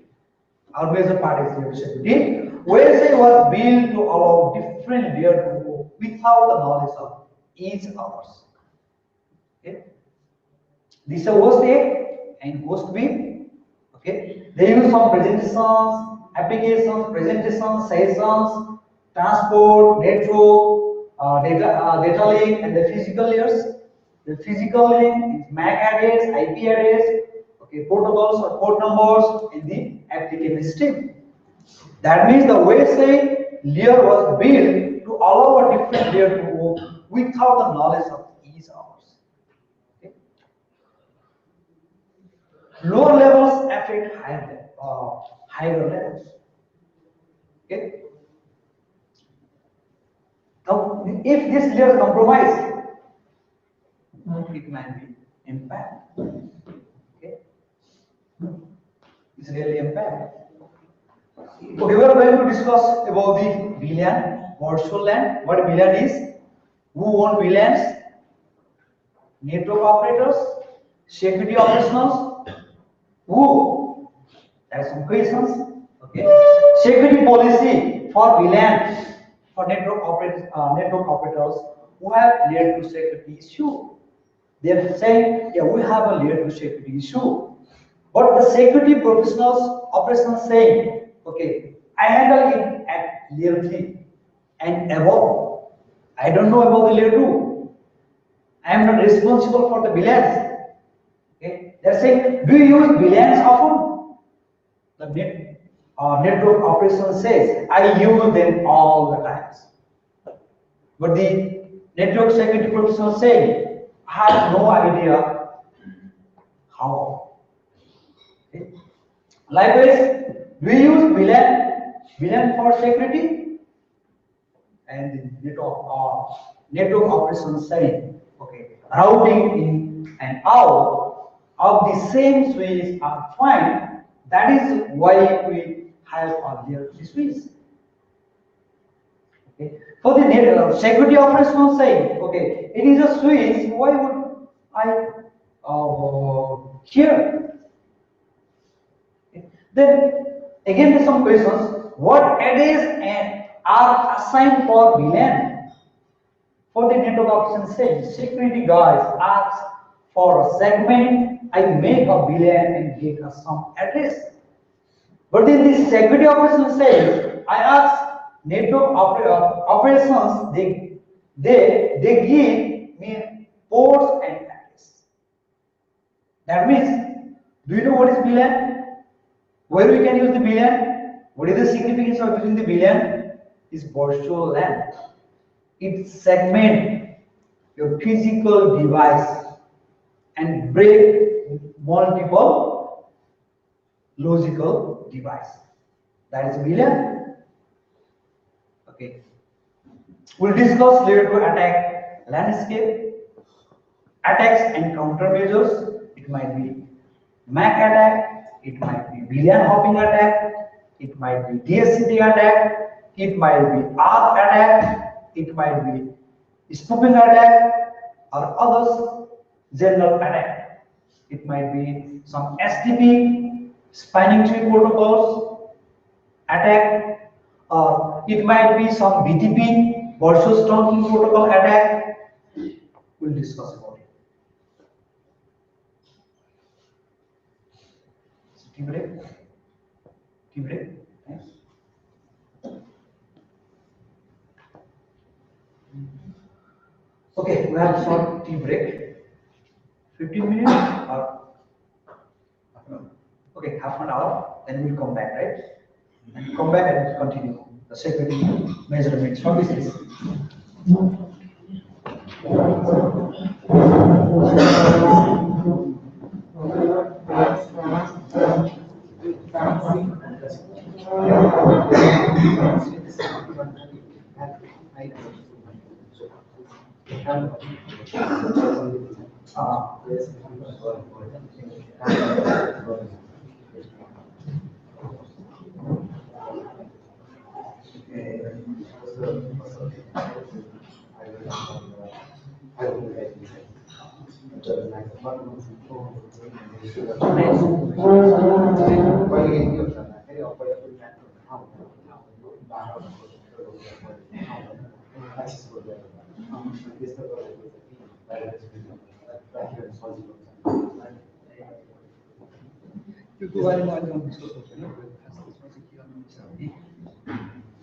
Our major part is layer 2 security. OSI was built to allow different layer to go without the knowledge of each others. Okay. This is host A and host B. Okay. They use some presentations, applications, presentations, sessions, transport, network, data link, and the physical layers. The physical link is MAC address, IP address, okay, protocols or port numbers in the application stream. That means the OSI layer was built to allow a different layer to go without the knowledge of each others. Okay. Lower levels affect higher levels. Okay. Now, if this layer is compromised, it might be impact. Okay. It's really impact. Okay, we are going to discuss about the VLAN, virtual LAN. What VLAN is? Who own VLANs? Network operators, security operationals. Who? There are some questions. Okay. Security policy for VLAN for network operators who have layer 2 security issue. They are saying, yeah, we have a layer 2 security issue. But the security professionals, operationals saying, okay, I handle it at layer 3 and above. I don't know about the layer 2. I am not responsible for the VLANs. Okay, they're saying, do you use VLANs often? The network operation says, I use them all the times. But the network security professional saying, I have no idea how. Okay. Likewise, we use VLAN for security, and the network operations saying, okay, routing in and out of the same switch are fine. That is why we have earlier the switch. Okay. For the security operational side, okay, it is a switch. Why would I here? Okay. Then again, there's some questions. What address and are assigned for VLAN? For the network option side, security guys ask for a segment. I make a VLAN and get some address. But in this security operations says, I ask network operations, they give me ports and address. That means, do you know what is VLAN? Where we can use the VLAN? What is the significance of using the VLAN? Is virtual LAN. It segment your physical device and break multiple logical device. That is VLAN. Okay. We'll discuss layer to attack landscape, attacks and countermeasures. It might be MAC attack, it might be VLAN hopping attack, it might be DSCP attack, it might be ARP attack, it might be spoofing attack, or others general attack. It might be some SDP, spanning tree protocols, attack, or it might be some BTP, versus trunking protocol attack. We'll discuss about it. So, tea break? Tea break? Thanks. Okay, we have a short tea break. 15 minutes or okay, half an hour, then we'll come back, right? And come back and continue the security measurements from this list.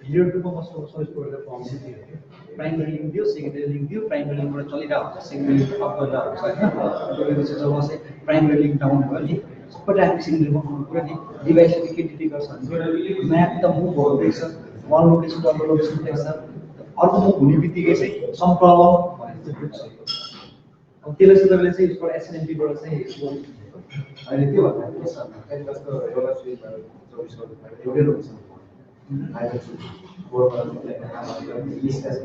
Layer 2 को मस्त सोच पड़ेगा form से दिए primary link दियो secondary link दियो primary link बाट चलिरहेको हुन्छ सेकेंडरी लिंक अप गरेर हुन्छ हैन त्यसपछि जब चाहिँ प्राइमरी लिंक डाउन भयो नि सबै ट्राफिक सिग्नल बनाउनु पर्यो नि डिभाइस के डिटेक्ट गर्छ भने म्याप त मुभ हुँदैछ one location to other location हुँदैछ अर्को मुभ हुने बित्तिकै चाहिँ सम प्रब्लम भयो अब त्यसले चाहिँ तपाईले चाहिँ यसबाट एसएनएमपी बाट चाहिँ अहिले के भन्दा के छ भने जस्तो एउटा स्विच 24 घण्टा एउटै हुन्छ अहिले फोर लिस्ट एज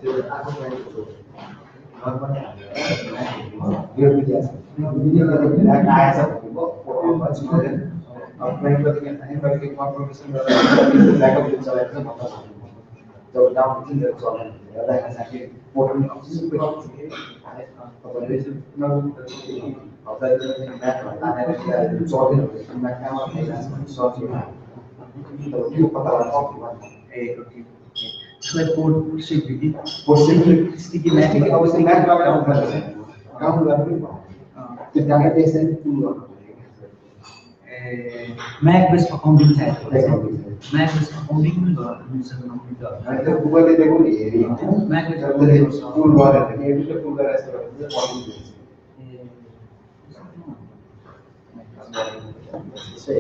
त्यो आफू पनि नर्मली यो भिडियो ब्याक आएछ भने अब प्राइमरी प्राइमरी कन्फर्मेसन गरेर ब्याकअप दिन चलाएर चाहिँ भन्दा जब डाउन दिन चलाएर एउटा चाहिँ पोर्टल सबै तपाईले चाहिँ यो पता लगाउनु Select port security. Port security sticky MAC अवश्य म्याप डाउन गर्छ डाउन गर्नु त्यो डाटा बेस चाहिँ पुल गर्नु MAC based accounting चाहिएको MAC based accounting पनि गर्नु अनि त्यो गुगलले दिएको नि हेरि MAC based accounting पुल गरेर एबिले पुल गरेर यस्तो गरेर पढ्नु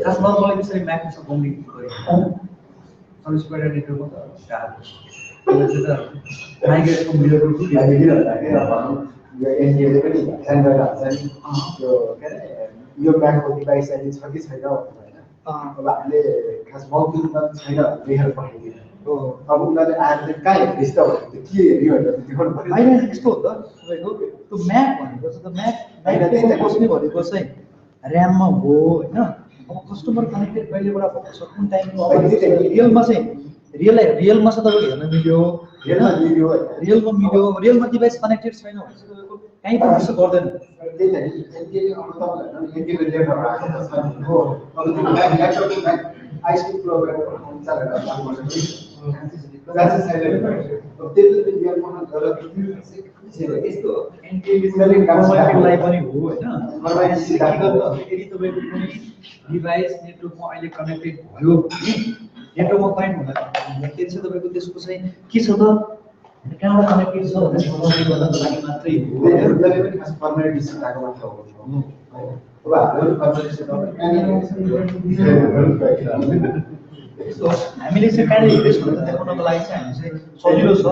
खास नर्मली त्यसरी MAC based accounting गरेको सर्भिस प्रोवाइडर नेटवर्कमा त माइग्रेट फ्रम लेयर टु यो एनजिओले पनि ध्यान गरेर हुन्छ नि त्यो के अरे यो ब्याङ्कको डिभाइस अहिले छ कि छैन होइन अब हामीले खास मौखिकमा छैन लेखेर पठाइदिने अब उनीहरूले आएर चाहिँ कहाँ हेर्दैछ त भनेर त्यो के हेऱ्यो भनेर देखाउनु पर्यो होइन यस्तो हो त तपाईँको त्यो म्याप भनेको चाहिँ त म्याप बस्ने भनेको चाहिँ ऱ्याममा हो होइन अब कस्टमर कनेक्टेड कहिलेबाट भएको छ कुन टाइममा रियलमा चाहिँ रियलमा चाहिँ तपाईँको हेर्न मिल्यो हेर्न मिल्यो रियलमा मिल्यो रियलमा डिभाइस कनेक्टेड छैन भने चाहिँ तपाईँको कहीँ पनि त्यस्तो गर्दैन त्यही त नि अब तपाईँहरू यतिको लेभलमा आएको छ नि हो अब त्यो ल्यापटप आइसक्रिम प्रोग्राम चालेर काम गर्छ that's a silent अब त्यसले चाहिँ इयरफोन गरेर यस्तो एन्टिलिजनली कमर्सियललाई पनि हो होइन के गर्नु यदि तपाईँको कुनै डिभाइस नेटवर्कमा अहिले कनेक्टेड भयो भने नेटवर्कमा कनेक्ट हुँदाखेरि चाहिँ तपाईँको त्यसको चाहिँ के छ त कहाँबाट कनेक्टेड छ भनेर बनाउने गर्नको लागि मात्रै हो उनीहरूले पनि खास फर्मालिटी सिकाएको मात्र हो अब हाम्रो यस्तो हो हामीले चाहिँ कहाँनिर हिँड्दैछ भनेर देखाउनको लागि चाहिँ हामी चाहिँ सजिलो छ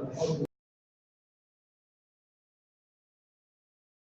Gracias.